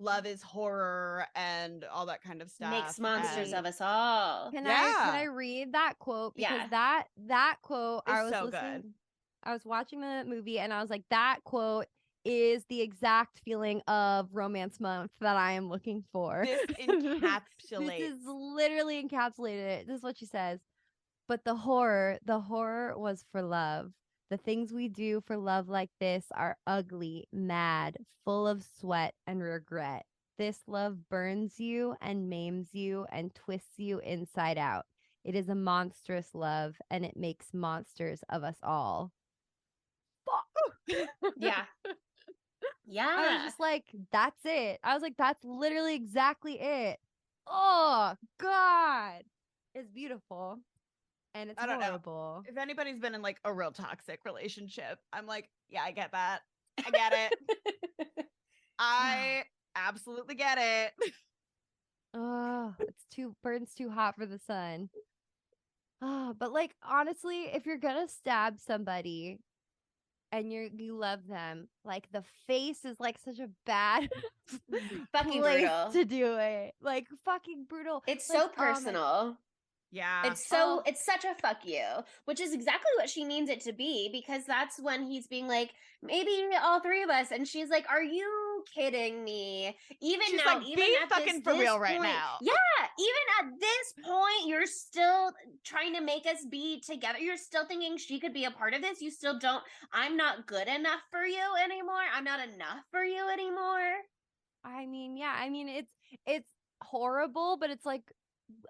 love is horror and all that kind of stuff. Makes monsters and of us all. Can Yeah. I read that quote? Because Yeah. that quote, It's I was so listening, good. I was watching the movie and I was like, that quote is the exact feeling of Romance Month that I am looking for. This encapsulates. This is literally encapsulated. This is what she says. But the horror was for love. The things we do for love like this are ugly, mad, full of sweat and regret. This love burns you and maims you and twists you inside out. It is a monstrous love, and it makes monsters of us all. Yeah. Yeah. I was just like, that's it. I was like, that's literally exactly it. Oh, God. It's beautiful. And it's I don't know. horrible. If anybody's been in like a real toxic relationship, I'm like, yeah, I get that. I get it. I absolutely get it. Oh, it's burns too hot for the sun. Oh, but like honestly, if you're gonna stab somebody and you love them, like the face is like such a bad Fucking place brutal. to do it. Like fucking brutal. It's like, so personal. Yeah. It's such a fuck you, which is exactly what she means it to be, because that's when he's being like, maybe all three of us, and she's like, are you kidding me? Even She's now, like, even be at fucking for this real right point, now. yeah, even at this point, you're still trying to make us be together. You're still thinking she could be a part of this. You still don't. I'm not good enough for you anymore. I'm not enough for you anymore. I mean, yeah, I mean it's horrible, but it's like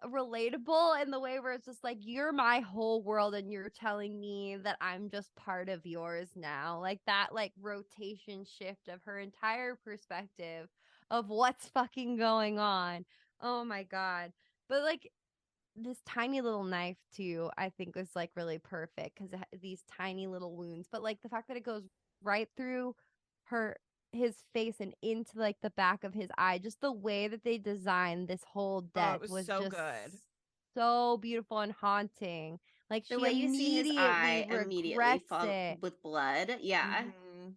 relatable in the way where it's just like you're my whole world and you're telling me that I'm just part of yours now. Like that like rotation shift of her entire perspective of what's fucking going on. Oh my God. But like this tiny little knife too, I think was like really perfect because these tiny little wounds, but like the fact that it goes right through his face and into like the back of his eye, just the way that they designed this whole death was was so just good. so beautiful and haunting. Like The she way you see his eye immediately regrets fall it. with blood. Yeah. Mhm.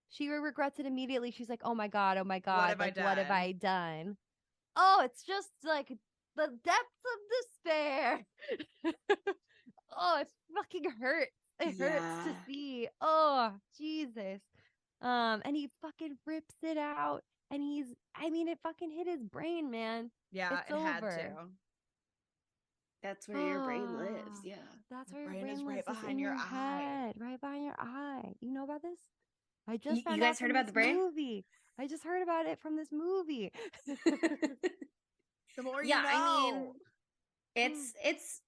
She regrets it immediately. She's like, oh my God, What have like I what have done? I done? Oh, it's just like the depths of despair. Oh, it fucking hurts. It hurts to Yeah. see. Oh, Jesus. And he fucking rips it out. And I mean, it fucking hit his brain, man. Yeah, It's it had over. to. That's where your brain lives. Ah, Yeah. That's The where your brain is brain right lives. It's behind in your your eye. head, right behind your eye. You know about this? I just You found out guys heard from about this the brain? movie. I just heard about it from this movie. The more Yeah, you I mean, know. it's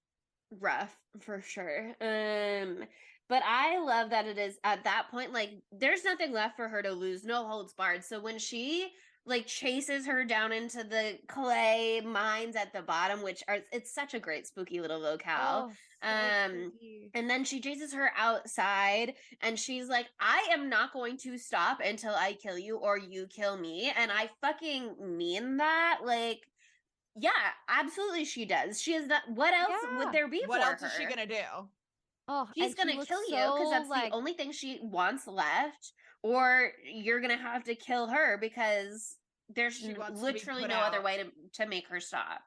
rough for sure. But I love that it is at that point, like, there's nothing left for her to lose, no holds barred. So when she like chases her down into the clay mines at the bottom, which are, it's such a great spooky little locale. Oh, so Um spooky. and then she chases her outside and she's like, I am not going to stop until I kill you or you kill me. And I fucking mean that. Like, yeah, absolutely she does. She is not, what else would Yeah. there be What for else is she her? gonna do? Oh, She's and she gonna looks kill you because so that's the like, only thing she wants left, or you're gonna have to kill her because there's She wants to be literally put no other out. way to make her stop.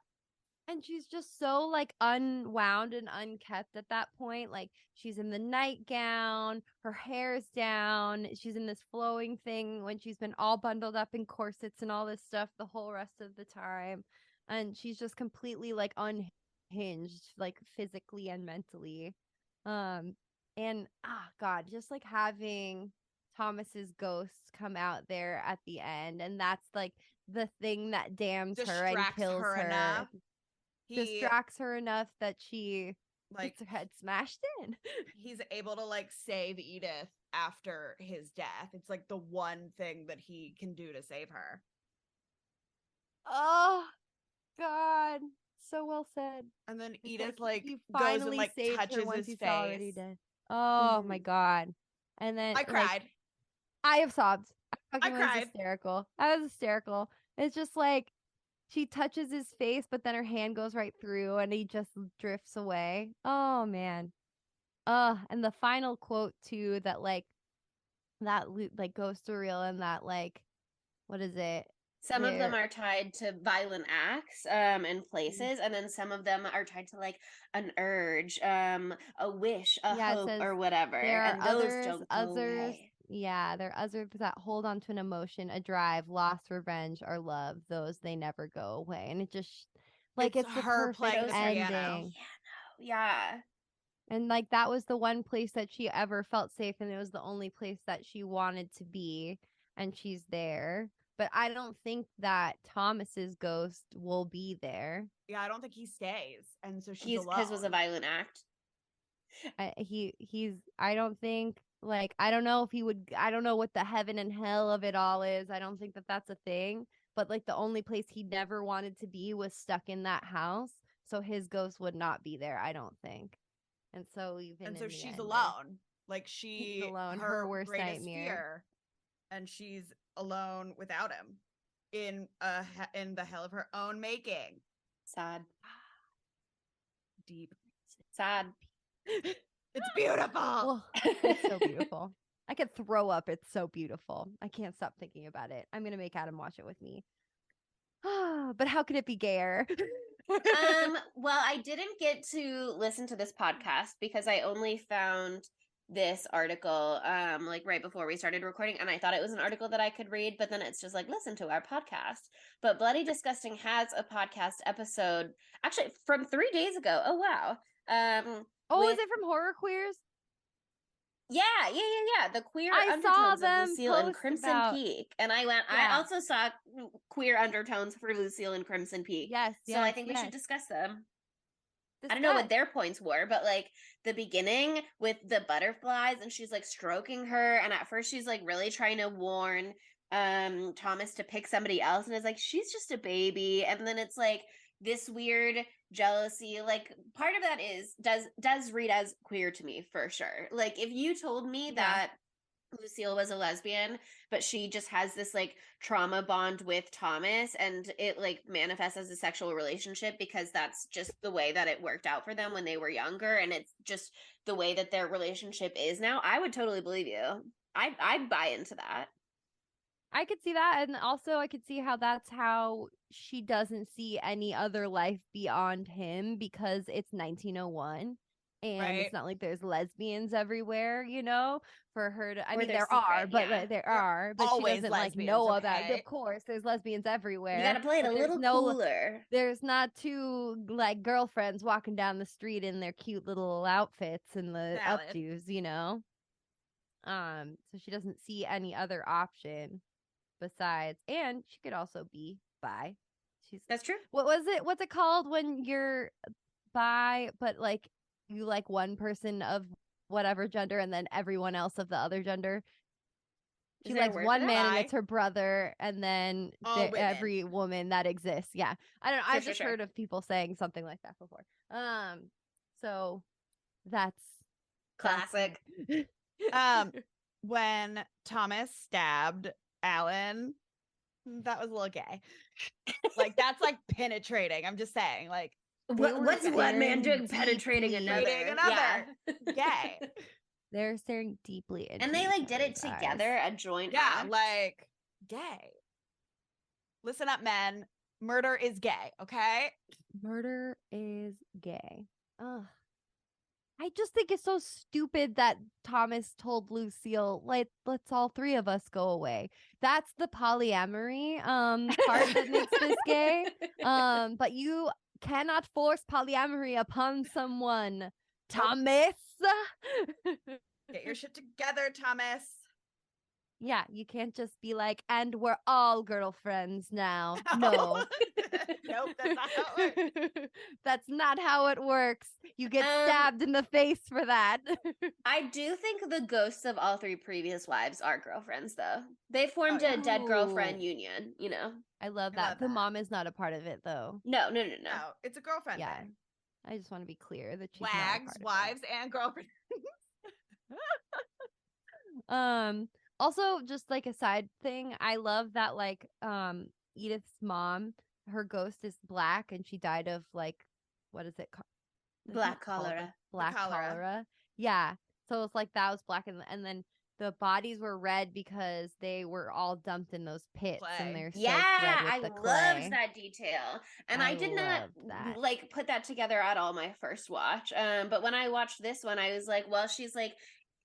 and she's just so like unwound and unkept at that point. Like she's in the nightgown, her hair's down, she's in this flowing thing when she's been all bundled up in corsets and all this stuff the whole rest of the time. And she's just completely like unhinged, like physically and mentally. Um, and God, just like having Thomas's ghost come out there at the end, and that's like the thing that damns her and Distracts kills her her. enough. He Distracts her enough that she like gets her head smashed in. he's able to like save Edith after his death. It's like the one thing that he can do to save her. Oh God, so well said. And then It's Edith he goes and finally like saved her touches once his he's already face. dead. Oh my Mhm. God. And then I like cried. I have sobbed. I I fucking was cried. hysterical. I was hysterical. It's just like she touches his face, but then her hand goes right through and he just drifts away. Oh man. And the final quote too that like like goes surreal and that like what is it? Some of them Where are tied to violent acts in places, and then some of them are tied to like an urge, a wish, a yeah, it hope, says or whatever, there are and those don't go others. away. Yeah, there are others that hold on to an emotion, a drive, loss, revenge, or love. Those they never go away, and it just like It's it's the her perfect playing the Those are piano. ending. yeah. And like that was the one place that she ever felt safe, and it was the only place that she wanted to be, and she's there. But I don't think that Thomas's ghost will be there. Yeah, I don't think he stays. And so she's He's alone. his was a violent act. He's I don't think like I don't know if he would I don't know what the heaven and hell of it all is. I don't think that that's a thing, but like the only place he never wanted to be was stuck in that house, so his ghost would not be there, I don't think. And so even And so in the she's end alone. Like he's she alone, her her worst greatest nightmare. fear, and she's alone without him in the hell of her own making. Sad. Deep. Sad. It's beautiful. Oh, it's so beautiful. I could throw up. It's so beautiful. I can't stop thinking about it. I'm gonna make Adam watch it with me. But how could it be gayer? Well, I didn't get to listen to this podcast because I only found this article like right before we started recording, and I thought it was an article that I could read, but then it's just like, listen to our podcast. But Bloody Disgusting has a podcast episode actually from 3 days ago. Oh wow. Oh, is With it from Horror Queers? yeah. The queer I saw undertones of them Lucille and post Crimson about Peak. And I went, I yeah. also saw queer undertones for Lucille and Crimson Peak. Yes, So I yes, think we should yes. discuss them. I don't know Discuss. what their points were, but like the beginning with the butterflies and she's like stroking her, and at first she's like really trying to warn Thomas to pick somebody else, and it's like she's just a baby, and then it's like this weird jealousy. Like part of that is does read as queer to me for sure. Like if you told me Yeah. that Lucille was a lesbian, but she just has this like trauma bond with Thomas, and it like manifests as a sexual relationship because that's just the way that it worked out for them when they were younger, and it's just the way that their relationship is now. I would totally believe you. I'd buy into that. I could see that, and also I could see how that's how she doesn't see any other life beyond him because it's 1901 And Right. it's not like there's lesbians everywhere, you know, for her to, I Or mean, they're there are, secret, but yeah. like, there There are are, but she always doesn't like lesbians, know about it. okay? Of course, there's lesbians everywhere. You got to play it but a there's little no, cooler. There's not two like girlfriends walking down the street in their cute little outfits and the Valid. updos, you know. So she doesn't see any other option besides, and she could also be bi. That's true. What's it called when you're bi, but like you like one person of whatever gender and then everyone else of the other gender? Is She there a likes word one for that? man and Bi. it's her brother, and then All women. every woman that exists. Yeah, I don't know. I've Sure, just sure. heard of people saying something like that before. So that's Classic. When Thomas stabbed Alan, that was a little gay. Like that's like penetrating. I'm just saying, like What's one man doing penetrating deeply- another? Dating another. Yeah. gay. They're staring deeply into And they each like did it other's eyes. together, a joint Yeah, act. like gay. Listen up, men. Murder is gay, okay? Murder is gay. Ugh. I just think it's so stupid that Thomas told Lucille, like, let's all three of us go away. That's the polyamory part that makes this gay. But you cannot force polyamory upon someone, Thomas. Get your shit together, Thomas. Yeah, you can't just be like, and we're all girlfriends now. No. Nope, that's not how it works. That's not how it works. You get stabbed in the face for that. I do think the ghosts of all three previous wives are girlfriends, though. They formed yeah. a dead girlfriend Ooh. union, you know? I love I that. love The that. mom is not a part of it, though. No. No, it's a girlfriend Yeah. thing. I just want to be clear that she's not a Wags, part of wives, and girlfriends. that. Also, just like a side thing, I love that like Edith's mom, her ghost is black, and she died of like, what is it called? Black cholera. Black cholera. cholera. Yeah. So it's like that was black, and then the bodies were red because they were all dumped in those pits, Clay. and they're soaked Yeah, red I with the loved clay. that detail. And I I did not loved that. like put that together at all my first watch. But when I watched this one, I was like, well, she's like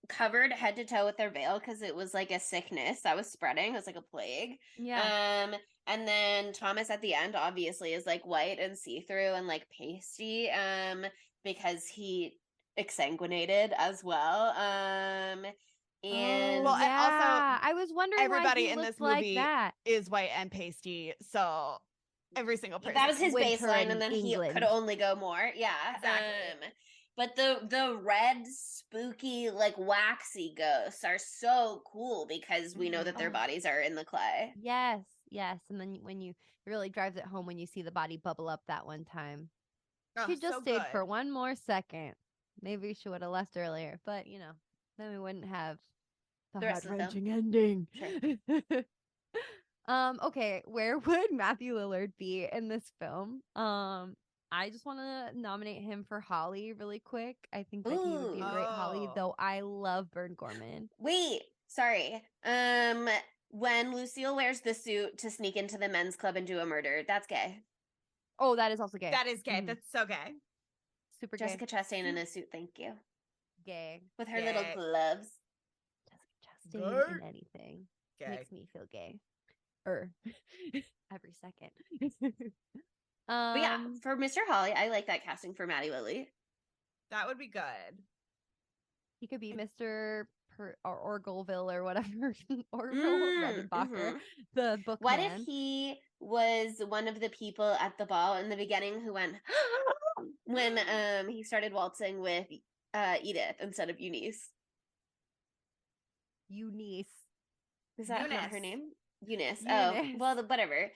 covered head to toe with her veil because it was like a sickness that was spreading. It was like a plague. Yeah. And then Thomas at the end obviously is like white and see-through and like pasty, because he exsanguinated as well. And Well, and yeah. also, I was wondering everybody why he in looked this like movie that. is white and pasty, so every single person. that was his Winter baseline, in and then he England. could only go more. Yeah, Exactly. but the red, spooky, like waxy ghosts are so cool because we know that their Oh. bodies are in the clay. Yes. And then when it really drives it home when you see the body bubble up that one time. Oh, She just so stayed good. for one more second. Maybe she would have left earlier, but you know, then we wouldn't have the The rest of the film. heart-wrenching ending. Sure. Okay, where would Matthew Lillard be in this film? I just want to nominate him for Holly really quick. I think that he would be a great Holly, Oh. though I love Burn Gorman. Wait, sorry. When Lucille wears the suit to sneak into the men's club and do a murder, that's gay. Oh, that is also gay. That is gay. Mhm. That's so gay. Super Jessica gay. Chastain in a suit, thank you. Gay. With her little Gay. gloves. Jessica Chastain in Gay. anything Gay. makes me feel gay. Every second. But yeah, for Mr. Holly, I like that casting for Maddie Lily. That would be good. He could be Mr. or Orgelville or whatever. Orville Redenbacher, mhm. the bookman. What if he was one of the people at the ball in the beginning who went when he started waltzing with Edith instead of Eunice? Eunice. Is that not her Eunice. name? Eunice. Oh, Eunice. well, whatever.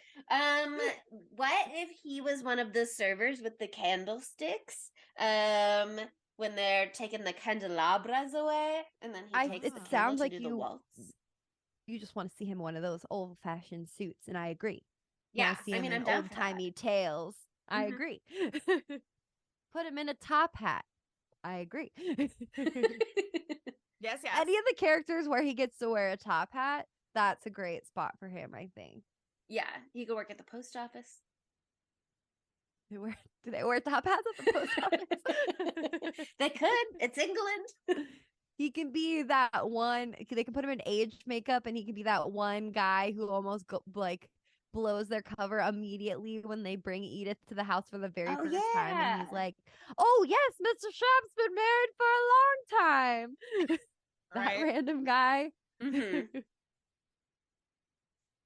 What if he was one of the servers with the candlesticks? When they're taking the candelabras away, and then he takes it the candle sounds to like do the you- waltz. You just want to see him in one of those old-fashioned suits, and I agree. Yeah, See I him mean, in I'm down for that. old-timey tales. I Mhm. agree. Put him in a top hat. I agree. Yes, yes. Any of the characters where he gets to wear a top hat, that's a great spot for him, I think. Yeah, he could work at the post office. Do they wear top hats at the post office? They could. It's England. He can be that one. They can put him in age makeup, and he can be that one guy who almost blows their cover immediately when they bring Edith to the house for the very Oh, first time, and he's yeah. like, "Oh yes, Mr. Sharp's been married for a long time." That Right? random guy. Mhm.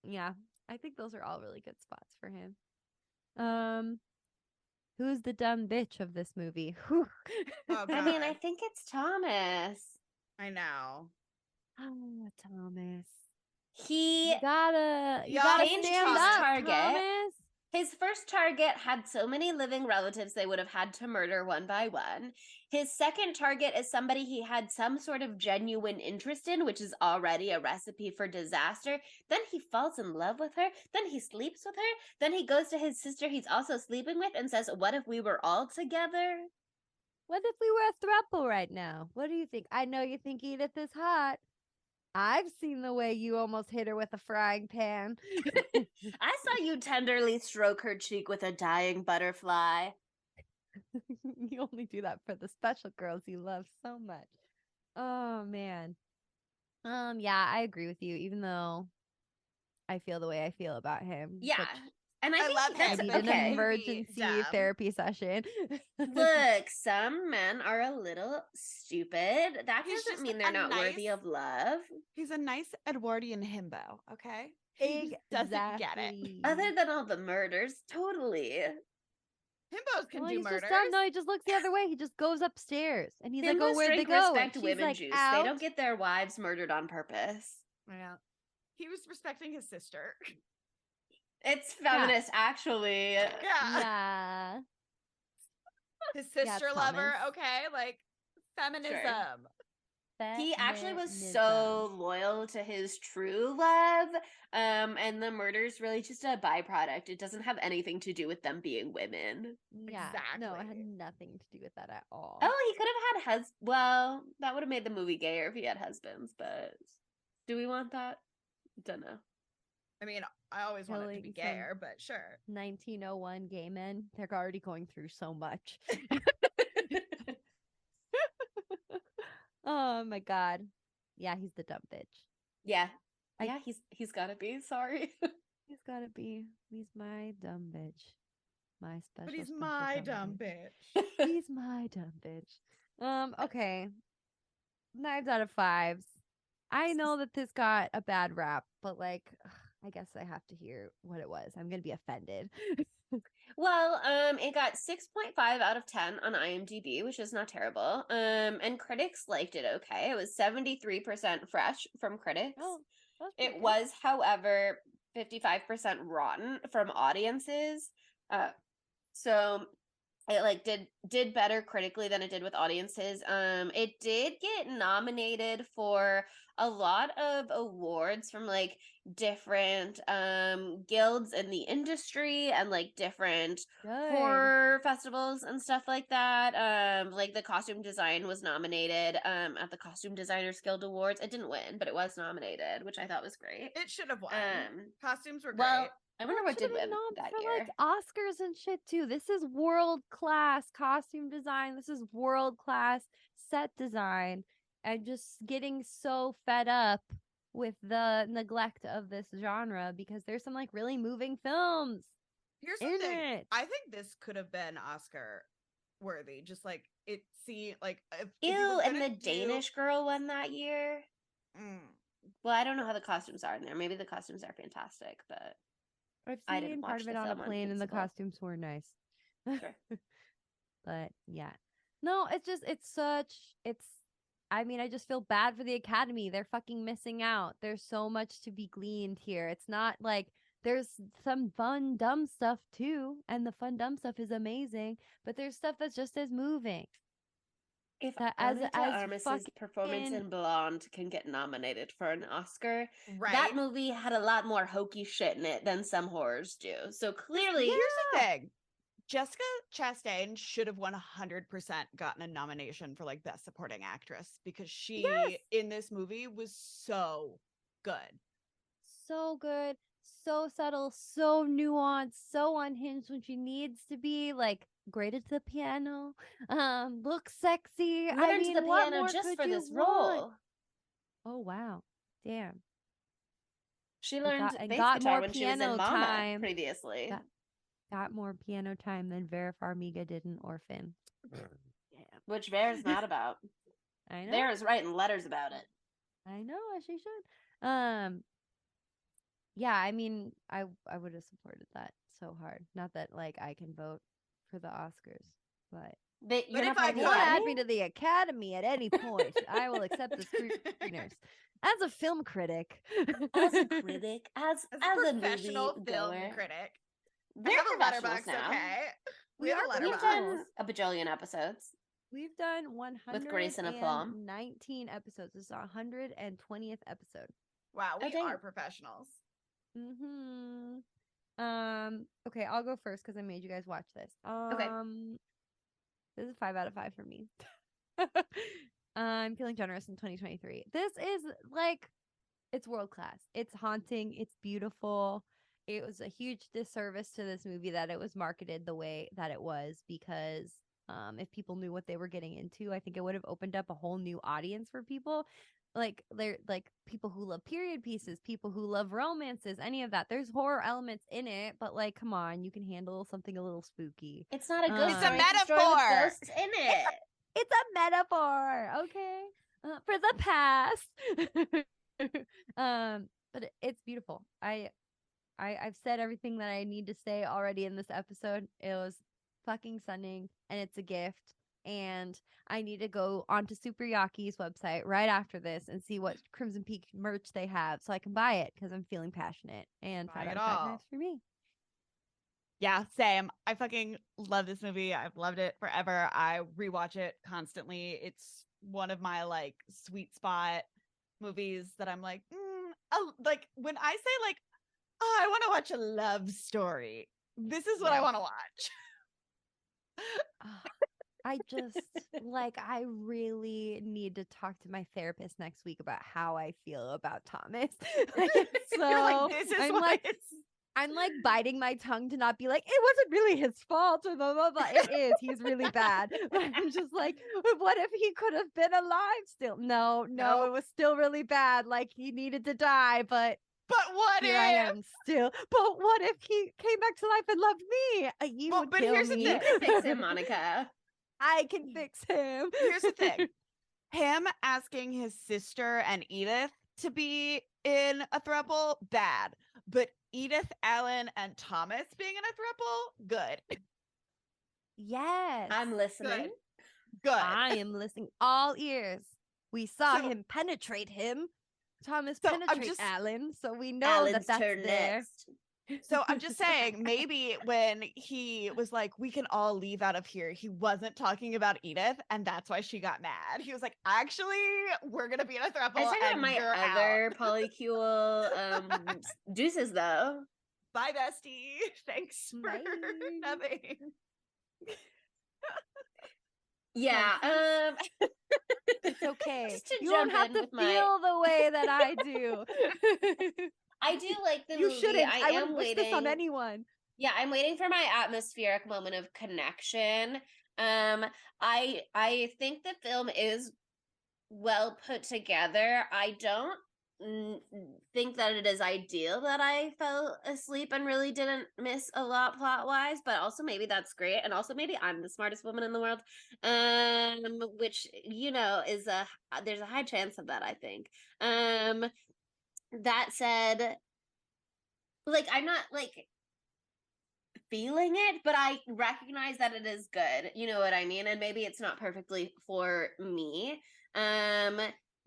Yeah, I think those are all really good spots for him. Who's the dumb bitch of this movie? Whew. Oh, I mean, I God. think it's Thomas. I know. Oh, Thomas. He You gotta changed stand his up, target. Thomas. His first target had so many living relatives they would have had to murder one by one. His second target is somebody he had some sort of genuine interest in, which is already a recipe for disaster. Then he falls in love with her. Then he sleeps with her. Then he goes to his sister he's also sleeping with and says, "What if we were all together?" What if we were a throuple right now? What do you think? I know you think Edith is hot. I've seen the way you almost hit her with a frying pan. I saw you tenderly stroke her cheek with a dying butterfly. You only do that for the special girls you love so much. Oh man. Yeah, I agree with you, even though I feel the way I feel about him. Yeah. which And I I think love I that's him, need but an okay. emergency dumb. therapy session. Look, some men are a little stupid. That He's doesn't just mean they're a not worthy nice- of love. He's a nice Edwardian himbo, okay? He just doesn't get it. Exactly. Other than all the murders, totally. Himbos can Well, do he's murders. just dumb. No, he just looks the other way. He just goes upstairs, and he's like, "Oh, Himbos where'd they drink go?" And respect she's women like, juice. "Out." They don't get their wives murdered on purpose. Yeah. He was respecting his sister. It's feminist, actually. Yeah. Yeah. His sister lover, Thomas. okay? Like, feminism. He actually was so loyal to his true love. And the murder's really just a byproduct. It doesn't have anything to do with them being women. Yeah. No, it had Exactly. nothing to do with that at all. Oh, he could have had well, that would have made the movie gayer if he had husbands, but do we want that? Don't know. I mean, I always wanted to be Killing some gayer, but sure. 1901 gay men. They're already going through so much. Oh my god. Yeah, he's the dumb bitch. Yeah. I- Yeah, he's gotta be. Sorry. He's gotta be. He's my dumb bitch. My special. But he's special my dumb bitch. bitch. He's my dumb bitch. Okay. Knives out of fives. I know that this got a bad rap, but like, I guess I have to hear what it was. I'm gonna be offended. Well, it got 6.5 out of 10 on IMDb, which is not terrible. And critics liked it okay. It was 73% fresh from critics. Oh, that's pretty It good. was, however, 55% rotten from audiences. So it like did better critically than it did with audiences. It did get nominated for a lot of awards from like different guilds in the industry and like different Good. horror festivals and stuff like that. Like the costume design was nominated at the Costume Designers Guild Awards. It didn't win, but it was nominated, which I thought was great. It should have won. Um, Costumes were well, great. I wonder what did win that for year. like Oscars and shit too. This is world class costume design. This is world class set design. I'm just getting so fed up with the neglect of this genre because there's some like really moving films. Here's the in thing. it. I think this could have been Oscar worthy. Just like it seemed like if Ew, you were and gonna the Danish girl won that year. Mm. Well, I don't know how the costumes are in there. Maybe the costumes are fantastic, but I've I seen didn't part watch of it the on a film on plane and the principle. costumes were nice. Sure. But yeah. No, I mean, I just feel bad for the Academy. They're fucking missing out. There's so much to be gleaned here. It's not like there's some fun, dumb stuff too. And the fun, dumb stuff is amazing. But there's stuff that's just as moving. If That Ana de as Armas's performance fucking- in Blonde can get nominated for an Oscar, Right. that movie had a lot more hokey shit in it than some horrors do. So clearly, Here's the thing. Jessica Chastain should have 100% gotten a nomination for like Best Supporting Actress because she Yes! in this movie was so good. So good. so subtle, so nuanced, so unhinged when she needs to be, like great at the piano, looks sexy. I Learned mean, the what piano more just could for you this want? role. Oh wow, damn! She And learned got, and bass got guitar more when she was in piano Mama time. previously. Got more piano time than Vera Farmiga did in Orphan. Yeah, which Vera's not about. I know. Vera's writing letters about it. I know, as she should. Yeah, I mean, I would have supported that so hard. Not that like I can vote for the Oscars, but You're But not if part I of the you want to add Academy? me to the Academy at any point, I will accept the screeners. As a film critic, As a critic, as As a a professional movie film goer. critic. I We're have a professionals letterbox, now. okay? We have are a We've letterbox. done a bajillion episodes. we've done With grace and aplomb. 119 episodes. This is our 120th episode. Wow, we dang. are professionals. Mm-hmm. Okay, I'll go first because I made you guys watch this. Okay. This is 5 out of 5 for me. I'm feeling generous in 2023. This is like, it's world class. It's haunting. It's beautiful. It was a huge disservice to this movie that it was marketed the way that it was, because if people knew what they were getting into, I think it would have opened up a whole new audience for people. Like they're like people who love period pieces, people who love romances, any of that. There's horror elements in it, but like, come on, you can handle something a little spooky. It's not a ghost It's a story. It's a story with metaphor. ghosts in it. It's a metaphor, okay, for the past. But it's beautiful. I've said everything that I need to say already in this episode. It was fucking stunning, and it's a gift. And I need to go onto Super Yaki's website right after this and see what Crimson Peak merch they have so I can buy it because I'm feeling passionate. And Buy 5 out it of 5 all. knives for me. Yeah, same. I fucking love this movie. I've loved it forever. I rewatch it constantly. It's one of my like sweet spot movies that I'm like, like when I say like, oh, I want to watch a love story. This is what I Yes. want to watch. I just like, I really need to talk to my therapist next week about how I feel about Thomas. Like, it's so You're like, this is I'm what like it's. I'm like biting my tongue to not be like, it wasn't really his fault or blah blah blah. It is. He's really bad. But I'm just like, what if he could have been alive still? No, Nope. it was still really bad. Like he needed to die, but But what here if? I am still. But what if he came back to life and loved me? You Well, would but kill here's the me. thing. You can fix him, Monica. I can fix him. Here's the thing. Him asking his sister and Edith to be in a throuple, bad. But Edith, Alan, and Thomas being in a throuple, good. Yes. I'm listening. Good. I am listening, all ears. We saw So- him penetrate him. Thomas So I'm penetrate just- Alan, so we know Alan's that that's turn there. next. So I'm just saying, maybe when he was like, we can all leave out of here, he wasn't talking about Edith, and that's why she got mad. He was like, actually, we're gonna be in a I throuple, was talking about and my you're other out. polycule deuces, though. Bye, bestie. Thanks for Bye. having. Yeah. It's okay. Just to You jump don't have in to with feel the way that I do. I do like the You movie. shouldn't. I I am wouldn't wish waiting. this on anyone. Yeah, I'm waiting for my atmospheric moment of connection. I think the film is well put together. I don't think that it is ideal that I fell asleep and really didn't miss a lot plot wise, but also maybe that's great, and also maybe I'm the smartest woman in the world, which is there's a high chance of that, I think. That said, like, I'm not like feeling it, but I recognize that it is good. You know what I mean? And maybe it's not perfectly for me.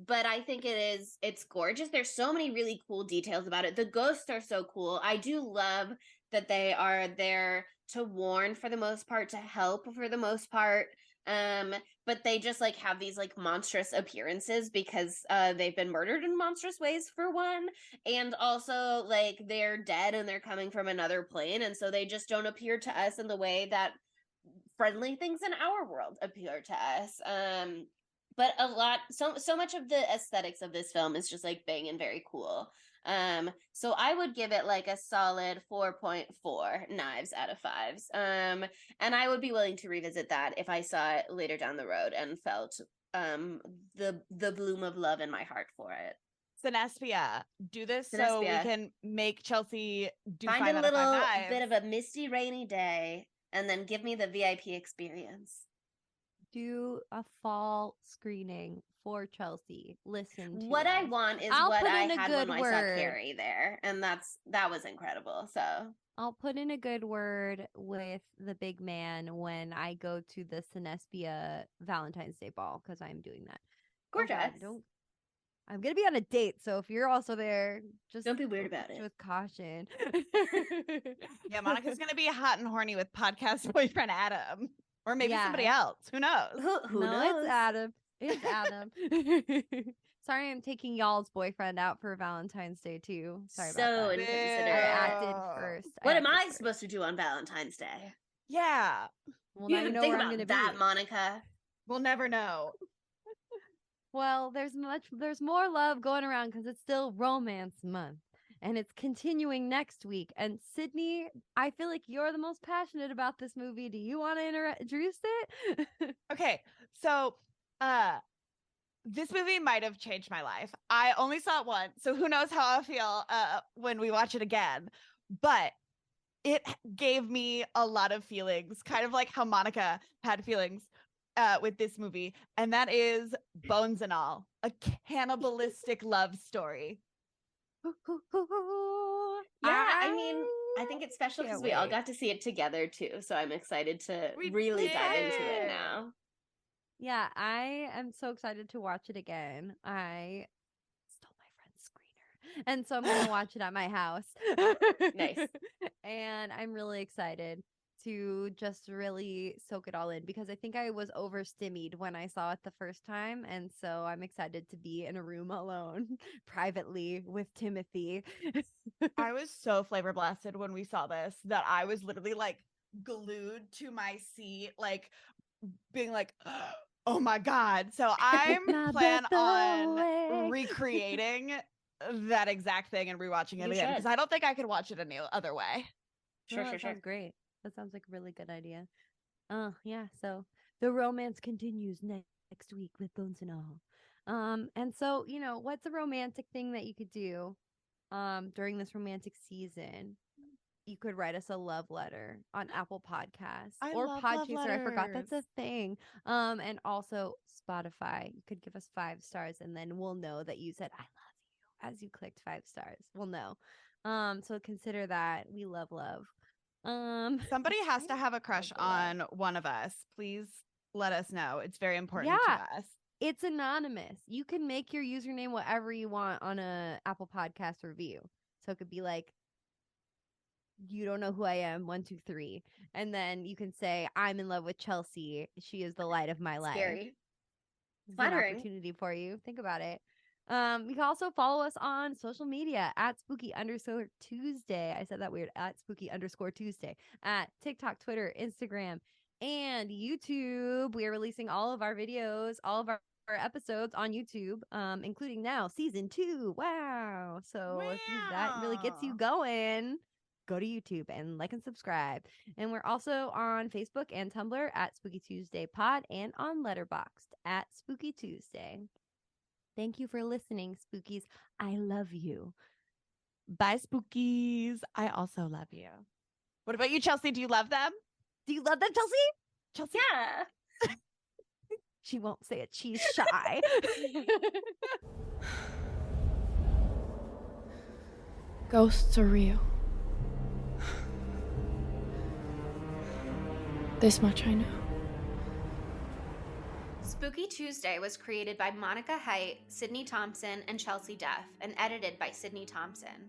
But I think it's gorgeous. There's so many really cool details about it. The ghosts are so cool. I do love that they are there to warn for the most part, to help for the most part. But they just like have these like monstrous appearances because they've been murdered in monstrous ways, for one, and also like they're dead and they're coming from another plane, and so they just don't appear to us in the way that friendly things in our world appear to us. But so much of the aesthetics of this film is just like bang and very cool. So I would give it like a solid 4.4 knives out of 5s. And I would be willing to revisit that if I saw it later down the road and felt the bloom of love in my heart for it. Sinespia, do this so we Sinespia. can make Chelsea do Find 5 a out of 5 little knives. bit of a misty, rainy day, and then give me the VIP experience. Do a fall screening for Chelsea. Listen to What I us. want is I'll what put I in a had good when I saw word. Carrie there, and that was incredible. So I'll put in a good word with the big man when I go to the Sinespia Valentine's Day ball, because I'm doing that. gorgeous. Oh God, I'm gonna be on a date, so if you're also there, just Don't be weird about it. with caution. Yeah, Monica's gonna be hot and horny with podcast boyfriend Adam, or maybe Yeah. somebody else. Who knows? Who no, knows? it's Adam. It's Adam. Sorry, I'm taking y'all's boyfriend out for Valentine's Day too. Sorry So about that. inconsiderate. I acted Boo. first. What am acted I first. supposed to do on Valentine's Day? Yeah, Well, You now you even know think where I'm about gonna that, be. Monica. we'll never know. Well, there's more love going around because it's still Romance Month, and it's continuing next week. And Sydney, I feel like you're the most passionate about this movie. Do you want to introduce it? Okay, so this movie might have changed my life. I only saw it once, so who knows how I'll feel when we watch it again. But it gave me a lot of feelings, kind of like how Monica had feelings with this movie, and that is Bones and All, a cannibalistic love story. Yeah, I mean, I think it's special because can't we all wait. got to see it together too. So I'm excited to We really dive into it did. now. Yeah, I am so excited to watch it again. I stole my friend's screener, and so I'm going to watch it at my house. Nice. And I'm really excited to just really soak it all in because I think I was overstimmied when I saw it the first time. And so I'm excited to be in a room alone privately with Timothy. I was so flavor blasted when we saw this that I was literally like glued to my seat, like being like, oh my God. So I'm My plan breath on away. recreating that exact thing and rewatching it You again should. because I don't think I could watch it any other way. Sure, Oh, sure, that sure. sounds great. That sounds like a really good idea. Yeah. So the romance continues next week with Bones and All. And so what's a romantic thing that you could do, during this romantic season? You could write us a love letter on Apple Podcasts I or love love Podchaser. I forgot that's a letters. thing. And also Spotify. You could give us 5 stars, and then we'll know that you said I love you as you clicked 5 stars. We'll know. So consider that. We love love. Somebody has to I have a crush love love. on one of us. Please let us know. It's very important Yeah. to us. It's anonymous. You can make your username whatever you want on a Apple Podcast review. So it could be like, you don't know who I am, 1, 2, 3. And then you can say, I'm in love with Chelsea. She is the light of my life. Scary. It's an Flattering. opportunity for you. Think about it. You can also follow us on social media at Spooky_Tuesday. I said that weird. At Spooky_Tuesday. At TikTok, Twitter, Instagram, and YouTube. We are releasing all of our videos, all of our episodes on YouTube, including now season 2. Wow. So if that really gets you Wow. going, go to YouTube and like and subscribe. And we're also on Facebook and Tumblr at Spooky Tuesday Pod and on Letterboxd at Spooky Tuesday. Thank you for listening, Spookies. I love you. Bye, Spookies. I also love you. What about you, Chelsea? Do you love them? Do you love them, Chelsea? Chelsea? Yeah. She won't say it. She's shy. Ghosts are real. This much I know. Spooky Tuesday was created by Monica Haidt, Sydney Thompson, and Chelsea Duff, and edited by Sydney Thompson.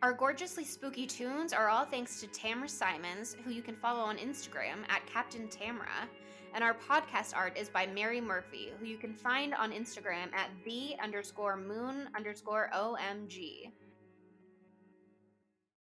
Our gorgeously spooky tunes are all thanks to Tamra Simons, who you can follow on Instagram at Captain Tamra, and our podcast art is by Mary Murphy, who you can find on Instagram at the_moon_OMG.